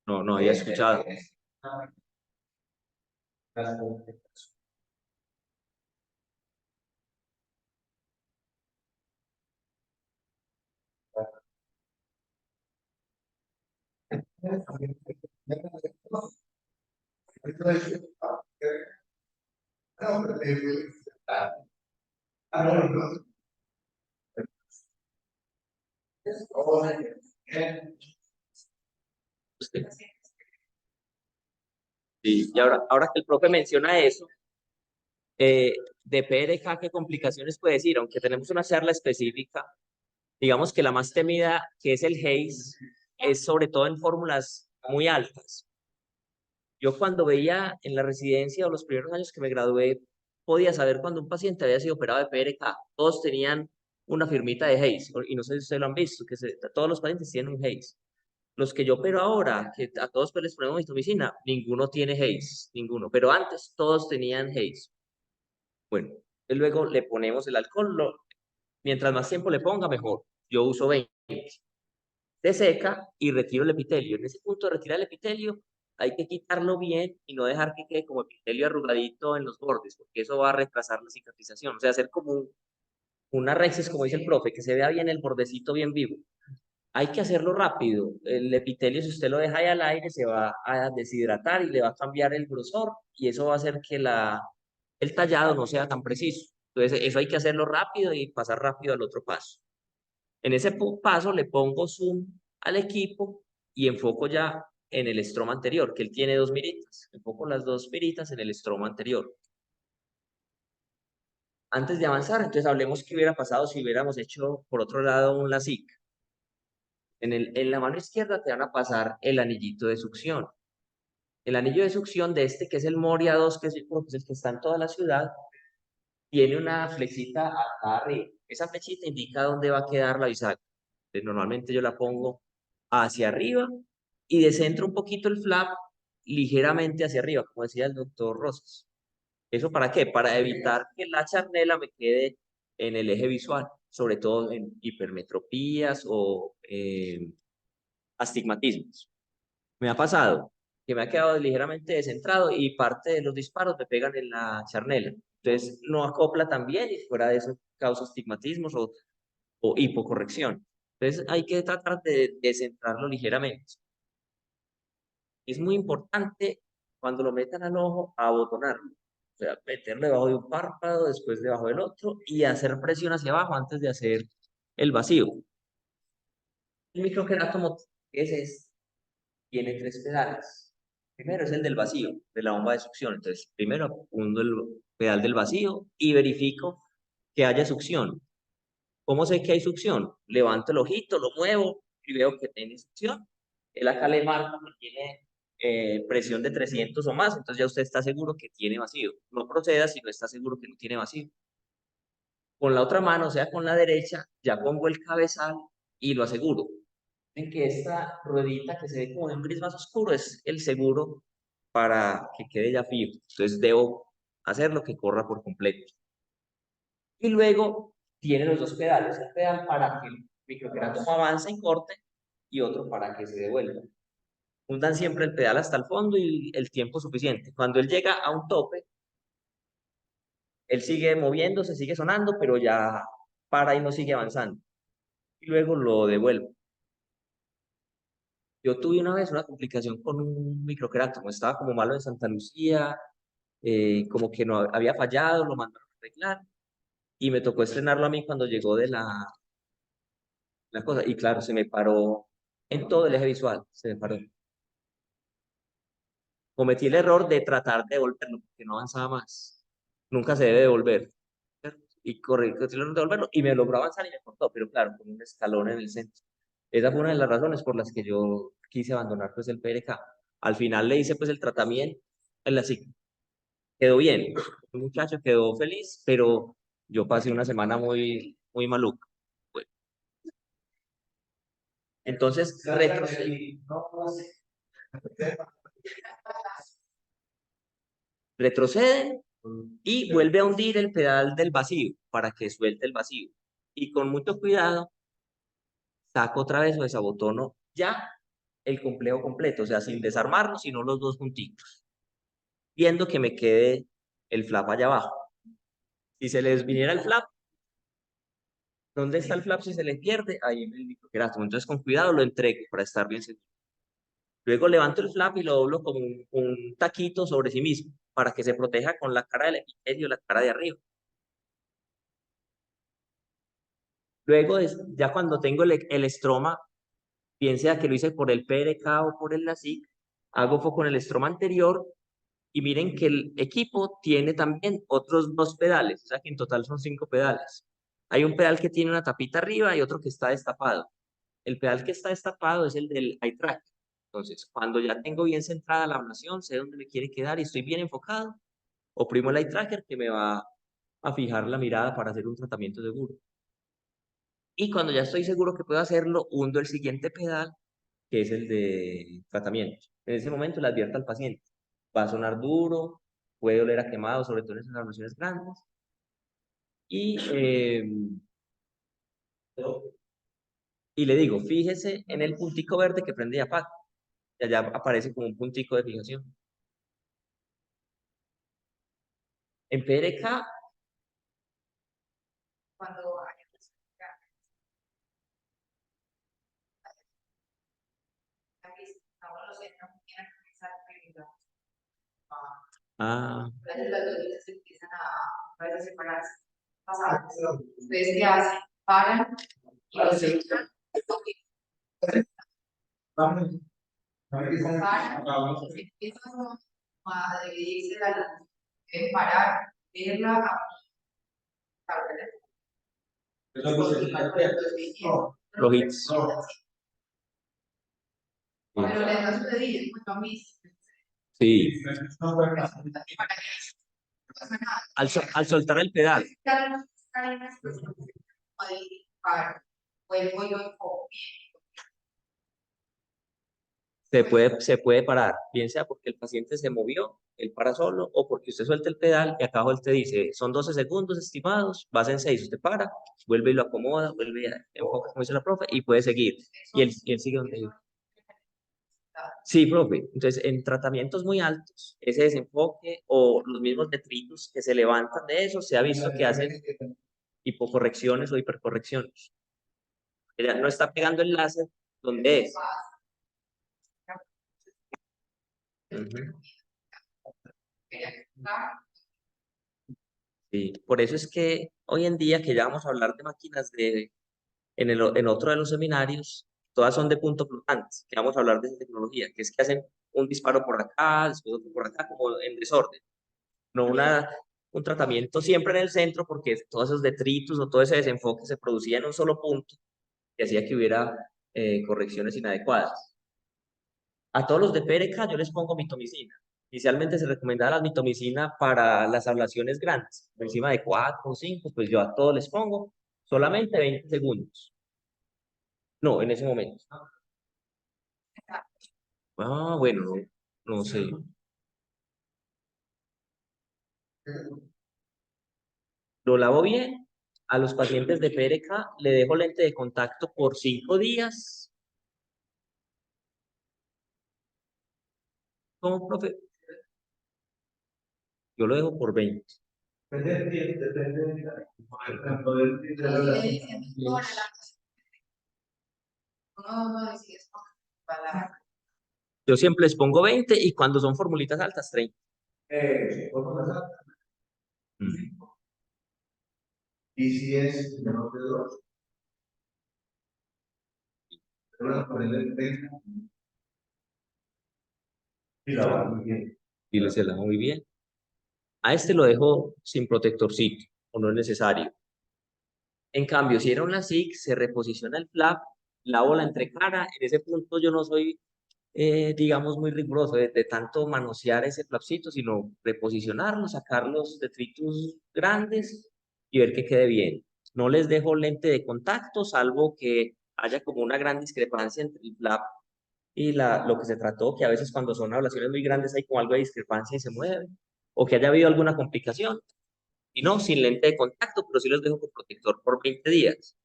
No, no había escuchado. Sí, y ahora que el profe menciona eso, de PRK, ¿qué complicaciones puede decir? Aunque tenemos una charla específica, digamos que la más temida, que es el Hayes, es sobre todo en fórmulas muy altas. Yo cuando veía en la residencia o los primeros años que me gradué, podía saber cuando un paciente había sido operado de PRK. Todos tenían una firmita de Hayes, y no sé si ustedes lo han visto, que todos los pacientes tienen un Hayes. Los que yo opero ahora, que a todos pues les ponemos mitomicina, ninguno tiene Hayes, ninguno. Pero antes todos tenían Hayes. Bueno, y luego le ponemos el alcohol, mientras más tiempo le ponga, mejor. Yo uso 20. Se seca y retiro el epitelio. En ese punto de retirar el epitelio, hay que quitarlo bien y no dejar que quede como epitelio arrugadito en los bordes, porque eso va a retrasar la cicatrización. O sea, hacer como una rexis, como dice el profe, que se vea bien el bordecito bien vivo. Hay que hacerlo rápido. El epitelio, si usted lo deja ahí al aire, se va a deshidratar y le va a cambiar el grosor y eso va a hacer que el tallado no sea tan preciso. Entonces, eso hay que hacerlo rápido y pasar rápido al otro paso. En ese paso le pongo zoom al equipo y enfoco ya en el estroma anterior, que él tiene 2 miritas. Enfoco las 2 miritas en el estroma anterior. Antes de avanzar, entonces hablemos qué hubiera pasado si hubiéramos hecho, por otro lado, un LASIK. En la mano izquierda te van a pasar el anillito de succión. El anillo de succión de este, que es el Moria 2, que es el que está en toda la ciudad, tiene una flechita acá arriba. Esa flechita indica dónde va a quedar la bisagra. Entonces, normalmente yo la pongo hacia arriba y descentro un poquito el flap ligeramente hacia arriba, como decía el doctor Rosas. ¿Eso para qué? Para evitar que la charnela me quede en el eje visual, sobre todo en hipermetropías o astigmatismos. Me ha pasado que me ha quedado ligeramente descentrado y parte de los disparos me pegan en la charnela. Entonces no acopla tan bien y fuera de eso causa astigmatismos o hipocorrección. Entonces hay que tratar de descentrarlo ligeramente. Es muy importante cuando lo metan al ojo abotonarlo. O sea, meterlo debajo de un párpado, después debajo del otro y hacer presión hacia abajo antes de hacer el vacío. El microqueratómo, tiene 3 pedales. Primero es el del vacío, de la bomba de succión. Entonces, primero hundo el pedal del vacío y verifico que haya succión. ¿Cómo sé que hay succión? Levanto el ojito, lo muevo y veo que tiene succión. Él acá le marca que tiene presión de 300 o más, entonces ya usted está seguro que tiene vacío. No proceda si no está seguro que no tiene vacío. Con la otra mano, o sea, con la derecha, ya pongo el cabezal y lo aseguro. En que esta ruedita que se ve como de un gris más oscuro es el seguro para que quede ya fijo. Entonces debo hacer lo que corra por completo. Y luego tiene los dos pedales, un pedal para que el microquerato avance y corte y otro para que se devuelva. Hundan siempre el pedal hasta el fondo y el tiempo suficiente. Cuando él llega a un tope, él sigue moviéndose, sigue sonando, pero ya para y no sigue avanzando. Y luego lo devuelve. Yo tuve una vez una complicación con un microquerato, como estaba como malo en Santa Lucía, como que no había fallado, lo mandaron a arreglar y me tocó estrenarlo a mí cuando llegó de la cosa. Y claro, se me paró en todo el eje visual, se me paró. Cometí el error de tratar de devolverlo porque no avanzaba más. Nunca se debe devolver. Y corrí, cometí el error de devolverlo y me logró avanzar y me cortó, pero claro, con un escalón en el centro. Esa fue una de las razones por las que yo quise abandonar pues el PRK. Al final le hice pues el tratamiento en la SIC. Quedó bien, el muchacho quedó feliz, pero yo pasé una semana muy maluca. Bueno, entonces retroceden y vuelve a hundir el pedal del vacío para que suelte el vacío. Y con mucho cuidado saco otra vez o desabotono ya el complejo completo, o sea, sin desarmarlo, sino los dos juntitos, viendo que me quede el flap allá abajo. Si se les viniera el flap, ¿dónde está el flap si se le pierde? Ahí en el microquerato. Entonces, con cuidado lo entrego para estar bien seguro. Luego levanto el flap y lo doblo como un taquito sobre sí mismo para que se proteja con la cara del epitelio, la cara de arriba. Luego, ya cuando tengo el estroma, bien sea que lo hice por el PRK o por el LASIK, hago foco en el estroma anterior y miren que el equipo tiene también otros dos pedales, o sea que en total son 5 pedales. Hay un pedal que tiene una tapita arriba y otro que está destapado. El pedal que está destapado es el del eye track. Entonces, cuando ya tengo bien centrada la ablación, sé dónde me quiere quedar y estoy bien enfocado, oprimo el eye tracker que me va a fijar la mirada para hacer un tratamiento seguro. Y cuando ya estoy seguro que puedo hacerlo, hundo el siguiente pedal, que es el de tratamiento. En ese momento le advierto al paciente. Va a sonar duro, puede oler a quemado, sobre todo en esas ablaciones grandes. Y le digo, fíjese en el puntico verde que prende y apaga. Y allá aparece como un puntico de fijación. En PRK, Cuando hay ahora los centros tienen que empezar primero. Las dos empiezan a separarse. Ustedes qué hacen, paran y los entran, paran y se empiezan a dividirse la luz. Deben parar, verla, los hits. pero le da sucedido, pues lo mismo. Sí. Para que no pasa nada. Al soltar el pedal. Vuelvo yo enfoco Se puede parar, bien sea porque el paciente se movió, él para solo, o porque usted suelta el pedal y acá abajo él te dice, son 12 segundos estimados, vas en 6, usted para, vuelve y lo acomoda, vuelve y enfoca, como dice la profe, y puede seguir. Y él sigue donde iba. Sí, profe. Entonces, en tratamientos muy altos, ese desenfoque o los mismos detritus que se levantan de eso, se ha visto que hacen hipocorrecciones o hipercorrecciones. No está pegando el láser donde es. Ujú. Sí, por eso es que hoy en día que ya vamos a hablar de máquinas en otro de los seminarios, todas son de punto flotante, que vamos a hablar de esa tecnología, que es que hacen un disparo por acá, después otro por acá, como en desorden. No un tratamiento siempre en el centro, porque todos esos detritus o todo ese desenfoque se producía en un solo punto, que hacía que hubiera correcciones inadecuadas. A todos los de PRK yo les pongo mitomicina. Inicialmente se recomendaba la mitomicina para las ablaciones grandes, por encima de 4 o 5, pues yo a todos les pongo solamente 20 segundos. No, en ese momento. Ah, bueno, no sé. Lo lavo bien A los pacientes de PRK le dejo lente de contacto por 5 días. ¿Cómo, profe? Yo lo dejo por 20. Uno decide para Yo siempre les pongo 20 y cuando son formulitas altas, 30. Mm. Y si es menor de 2, van a ponerle 30 y la va muy bien. Y les se la muy bien. A este lo dejo sin protectorcito, o no es necesario. En cambio, si era una SIC, se reposiciona el flap, lavo la entrecara. En ese punto yo no soy, digamos, muy riguroso de tanto manosear ese flapcito, sino reposicionarlo, sacar los detritus grandes y ver que quede bien. No les dejo lente de contacto, salvo que haya como una gran discrepancia entre el flap y lo que se trató, que a veces cuando son ablaciones muy grandes hay como algo de discrepancia y se mueve, o que haya habido alguna complicación. Y no, sin lente de contacto, pero sí los dejo con protector por 20 días.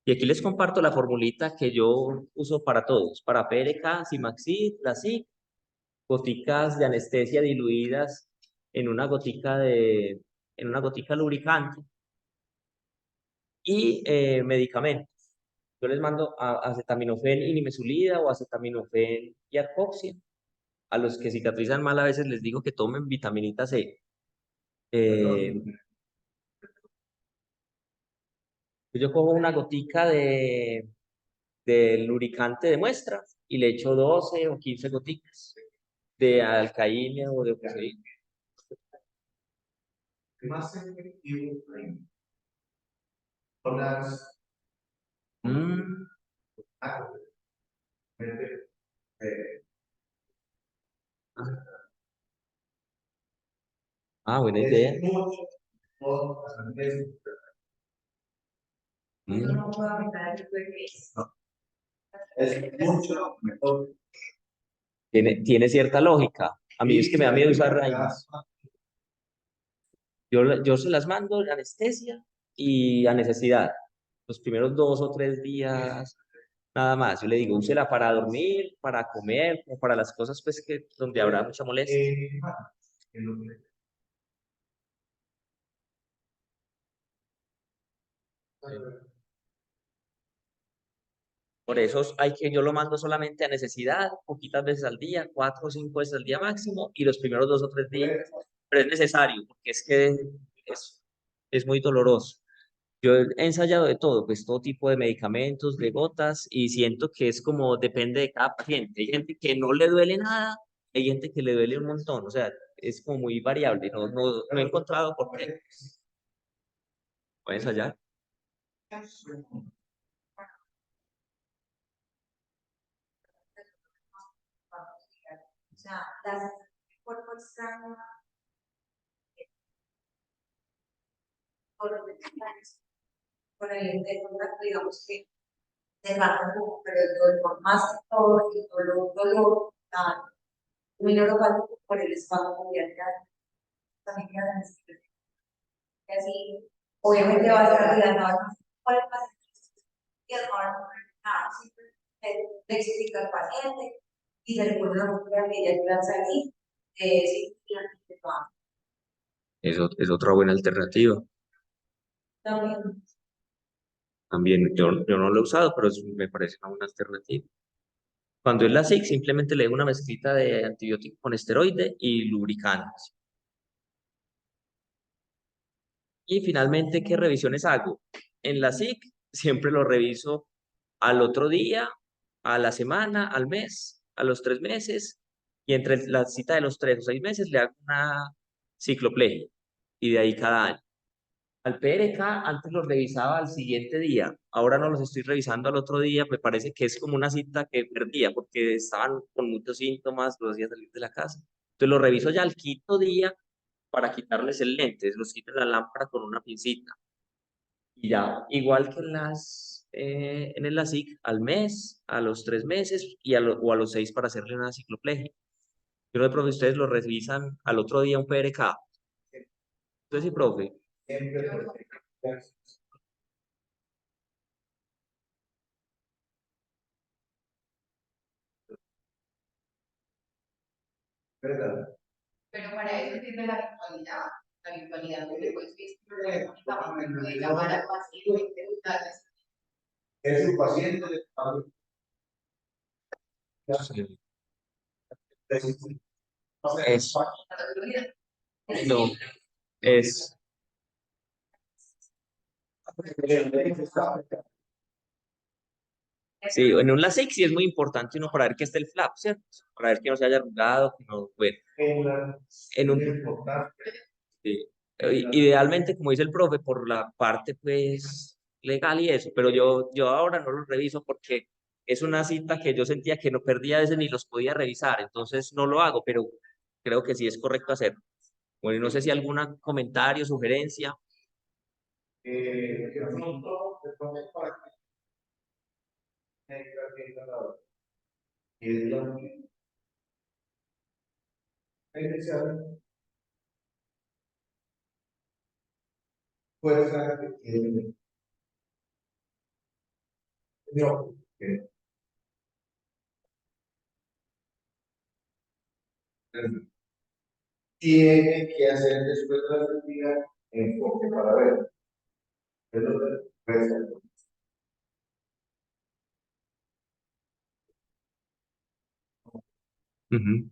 Y aquí les comparto la formulita que yo uso para todos, para PRK, Simaxid, la SIC, goticas de anestesia diluidas en una gotica lubricante y medicamentos. Yo les mando acetaminofén y nimesulida o acetaminofén y arcoxia. A los que cicatrizan mal a veces les digo que tomen vitaminita C. Yo cojo una gotica de lubricante de muestra y le echo 12 o 15 goticas de alcaína o de oxidina. Más efectivo son las Mm, eh, buena idea. es mucho por las antes. Yo Mm, no puedo aumentar el PPS. Es mucho mejor. tiene cierta lógica. A mí es que me da miedo usar raíz. Yo se las mando en anestesia y a necesidad. Los primeros 2 o 3 días, nada más. Yo le digo, úsela para dormir, para comer, como para las cosas pues que donde habrá mucha molestia. Por eso yo lo mando solamente a necesidad, poquitas veces al día, 4 o 5 veces al día máximo, y los primeros 2 o 3 días. Pero es necesario, porque es que es muy doloroso. Yo he ensayado de todo, pues todo tipo de medicamentos, de gotas, y siento que es como depende de cada paciente. Hay gente que no le duele nada, hay gente que le duele un montón, o sea, es como muy variable. No he encontrado por qué. Voy a ensayar. O sea, las cuerpo extraño por los vegetales, por el lente de contacto, digamos que dejarlo como, pero el dolor más que todo, el dolor muy neuropático por el espasmo mundial también queda en el y así, obviamente va a estar dilatado cuál es la y es le explica al paciente y se le pone una muestra que ya puedan salir de Es otra buena alternativa. también. También yo no lo he usado, pero me parece una buena alternativa. Cuando es la SIC, simplemente le dejo una mezclita de antibiótico con esteroide y lubricantes. Y finalmente, ¿qué revisiones hago? En la SIC siempre lo reviso al otro día, a la semana, al mes, a los 3 meses, y entre la cita de los 3 o 6 meses le hago una cicloplegia, y de ahí cada año. Al PRK antes los revisaba al siguiente día, ahora no los estoy revisando al otro día, me parece que es como una cita que perdía porque estaban con muchos síntomas, los días salir de la casa. Entonces los reviso ya al quinto día para quitarles el lente, los quito en la lámpara con una pincita. Y ya, igual que en el ASIC, al mes, a los 3 meses o a los 6 para hacerle una cicloplegia. Yo creo que, profe, ustedes lo revisan al otro día un PRK. Entonces, sí, profe. ¿verdad? Pero para eso sirve la virtualidad. La virtualidad donde puedes ver únicamente puede llamar al paciente y preguntarles. Es un paciente. Sí. Es, no, es, sí, en un LASIK sí es muy importante uno para ver que esté el flap, ¿cierto? Para ver que no se haya arrugado, que no, bueno, en un, sí. Idealmente, como dice el profe, por la parte, pues, legal y eso, pero yo ahora no lo reviso porque es una cita que yo sentía que no perdía a veces ni los podía revisar, entonces no lo hago, pero creo que sí es correcto hacerlo. Bueno, y no sé si algún comentario, sugerencia. de pronto para que es la inicial, fuerza que tiene. No, que tiene que hacer después de la cirugía enfoque para ver. Es lo que puede ser. Ujú.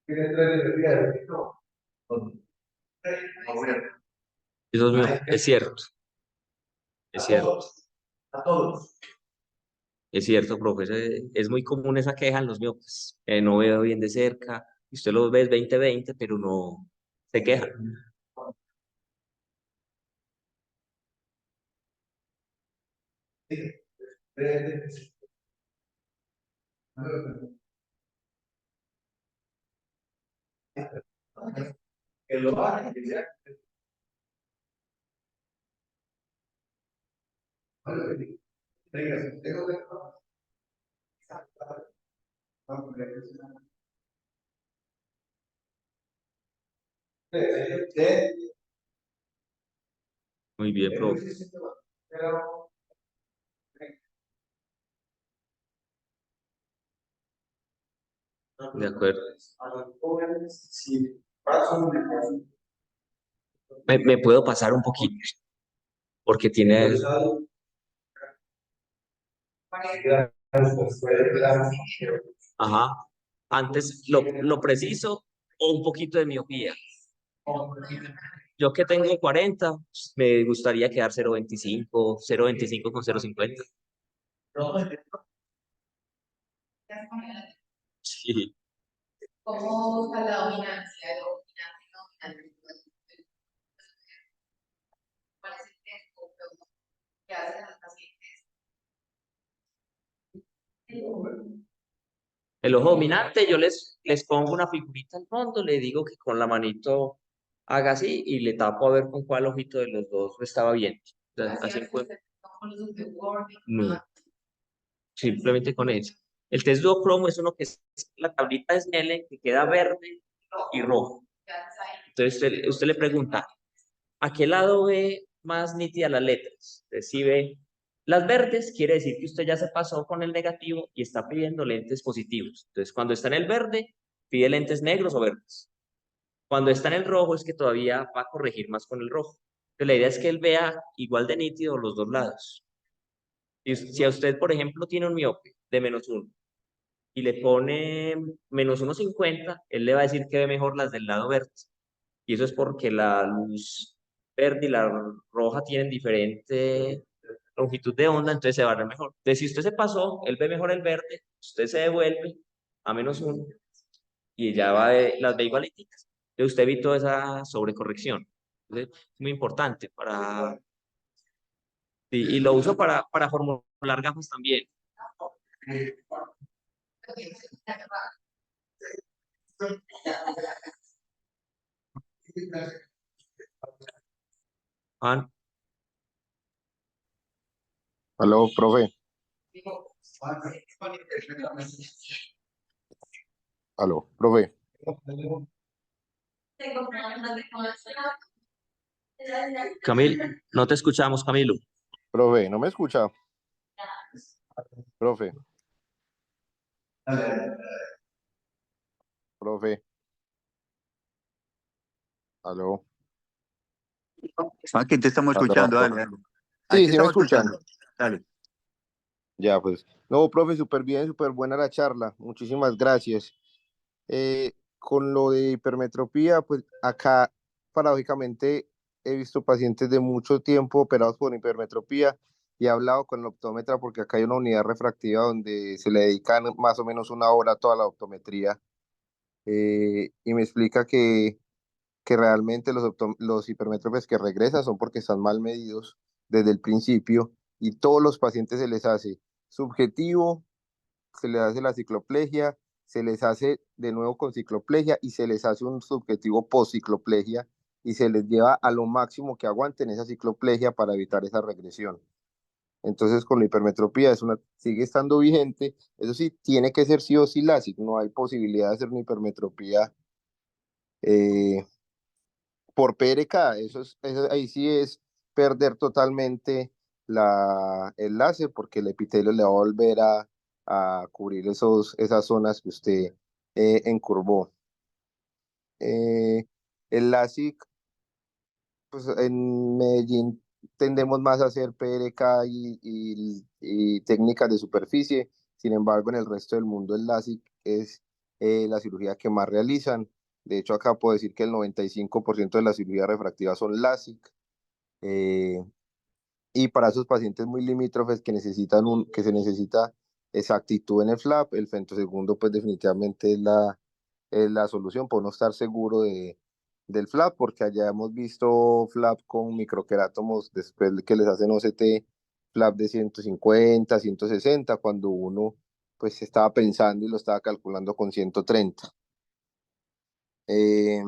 Tiene tres cirugías, no. No, Eso es cierto, es a cierto. todos, a todos. Es cierto, profe, es muy común esa queja en los miopes. No veo bien de cerca, y usted lo ve 20/20, pero no se queja. Que lo hagan, que ya. Tengo que. Muy bien, profe. De acuerdo. Si paso Me puedo pasar un poquito, porque tiene... Ajá. Antes lo preciso o un poquito de miopía. Yo que tengo 40, me gustaría quedar 0,25 con 0,50. Sí. ¿Cómo usa la dominancia? El dominante, ¿cuál es el tiempo que hacen los pacientes? El ojo dominante, yo les pongo una figurita al fondo, le digo que con la manito haga así y le tapo a ver con cuál ojito de los dos estaba bien. Así fue. Con los de Word, No, simplemente con eso. El test duocromo es uno que es la tablita de Snellen que queda verde y rojo. Entonces usted le pregunta, ¿a qué lado ve más nítida las letras? Entonces, si ve las verdes, quiere decir que usted ya se pasó con el negativo y está pidiendo lentes positivos. Entonces, cuando está en el verde, pide lentes negros o verdes. Cuando está en el rojo, es que todavía va a corregir más con el rojo. Entonces, la idea es que él vea igual de nítido los dos lados. Y si a usted, por ejemplo, tiene un miope de -1 y le pone -1,50, él le va a decir que ve mejor las del lado verde. Y eso es porque la luz verde y la roja tienen diferente longitud de onda, entonces se va a ver mejor. Entonces, si usted se pasó, él ve mejor el verde, usted se devuelve a -1 y ya las ve igualitas. Entonces, usted evitó esa sobrecorrección. Entonces, es muy importante para... Y lo uso para formular gafas también. Ah, Aló, profe. Aló, profe. Camilo, no te escuchamos, Camilo. Profe, ¿no me escucha? Profe, profe. Aló. Aquí te estamos Aló, escuchando, aló. dale, dale. Sí, Ahí te sí me estamos escuchan. escuchando. Dale. Ya, pues. No, profe, súper bien, súper buena la charla. Muchísimas gracias. Con lo de hipermetropía, pues acá paradójicamente he visto pacientes de mucho tiempo operados por hipermetropía y he hablado con el optómetra porque acá hay una unidad refractiva donde se le dedican más o menos una hora a toda la optometría, y me explica que realmente los hipermétropes que regresan son porque están mal medidos desde el principio y todos los pacientes se les hace subjetivo, se les hace la cicloplegia, se les hace de nuevo con cicloplegia y se les hace un subjetivo post-cicloplegia y se les lleva a lo máximo que aguanten esa cicloplegia para evitar esa regresión. Entonces, con la hipermetropía sigue estando vigente. Eso sí, tiene que ser sí o sí LASIK. No hay posibilidad de hacer una hipermetropía eh, por PRK. Ahí sí es perder totalmente el láser porque el epitelio le va a volver a cubrir esas zonas que usted encurvó. El LASIK, pues en Medellín tendemos más a hacer PRK y técnicas de superficie. Sin embargo, en el resto del mundo el LASIK es la cirugía que más realizan. De hecho, acá puedo decir que el 95% de las cirugías refractivas son LASIK. eh, y para esos pacientes muy limítrofes que se necesita exactitud en el flap, el femtosegundo pues definitivamente es la solución por no estar seguro del flap, porque allá hemos visto flap con microquerátomos después de que les hacen OCT, flap de 150, 160, cuando uno pues estaba pensando y lo estaba calculando con 130. Eh,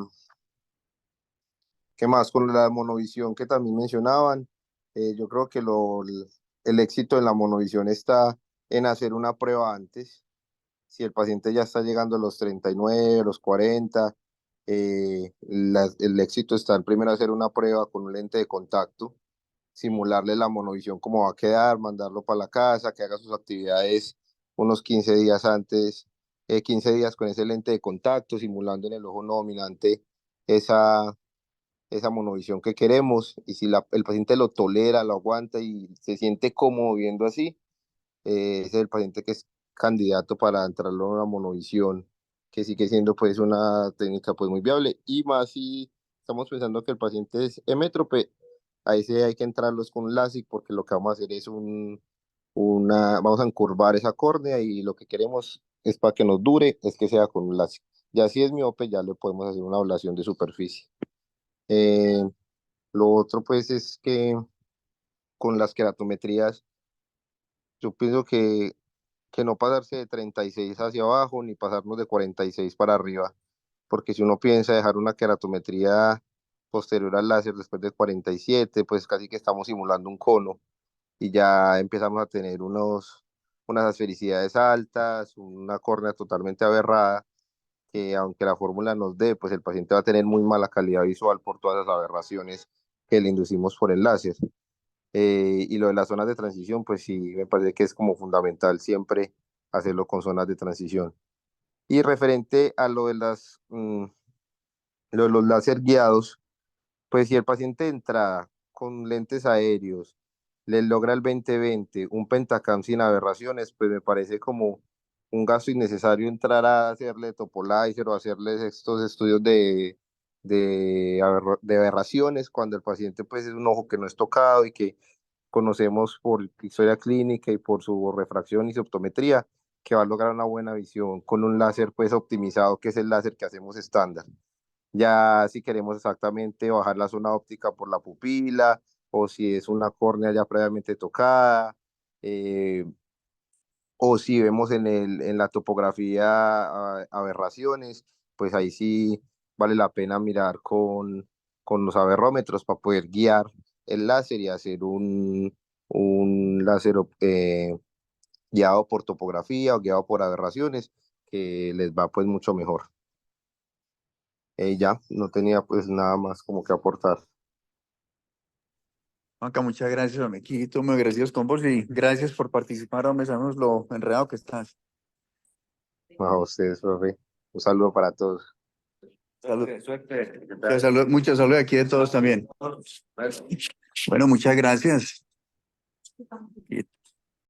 ¿Qué más? Con la monovisión que también mencionaban, yo creo que el éxito de la monovisión está en hacer una prueba antes. Si el paciente ya está llegando a los 39, los 40, el éxito está en primero hacer una prueba con un lente de contacto, simularle la monovisión cómo va a quedar, mandarlo para la casa, que haga sus actividades unos 15 días antes, 15 días con ese lente de contacto, simulando en el ojo no dominante esa monovisión que queremos, y si el paciente lo tolera, lo aguanta y se siente cómodo viendo así, ese es el paciente que es candidato para entrarlo a una monovisión, que sigue siendo pues una técnica pues muy viable, y más si estamos pensando que el paciente es emétrope, ahí sí hay que entrarlos con LASIK, porque lo que vamos a hacer es vamos a encurvar esa córnea y lo que queremos es para que nos dure, es que sea con un LASIK. Ya si es miope, ya le podemos hacer una ablación de superficie. Eh, lo otro, pues, es que con las queratometrías, yo pienso que no pasarse de 36 hacia abajo, ni pasarnos de 46 para arriba, porque si uno piensa dejar una queratometría posterior al láser después de 47, pues casi que estamos simulando un cono, y ya empezamos a tener unas asfericidades altas, una córnea totalmente aberrada, que aunque la fórmula nos dé, pues el paciente va a tener muy mala calidad visual por todas las aberraciones que le inducimos por el láser. Y lo de las zonas de transición, pues sí, me parece que es como fundamental siempre hacerlo con zonas de transición. Y referente a lo de los láser guiados, pues si el paciente de entrada con lentes aéreos le logra el 20/20, un pentacam sin aberraciones, pues me parece como un gasto innecesario entrar a hacerle topoláser o hacerles estos estudios de aberraciones, cuando el paciente pues es un ojo que no es tocado y que conocemos por historia clínica y por su refracción y su optometría, que va a lograr una buena visión con un láser pues optimizado, que es el láser que hacemos estándar. Ya si queremos exactamente bajar la zona óptica por la pupila, o si es una córnea ya previamente tocada, eh, o si vemos en la topografía aberraciones, pues ahí sí vale la pena mirar con los aberrómetros para poder guiar el láser y hacer un láser guiado por topografía o guiado por aberraciones, que les va pues mucho mejor. Ya, no tenía pues nada más como que aportar. Juanca, muchas gracias, hombre. Aquí estoy muy agradecidos con vos y gracias por participar, hombre. Sabemos lo enredado que estás. A ustedes, profe. Un saludo para todos. Salud. Suerte. Mucha salud aquí de todos también. Bueno, muchas gracias. Y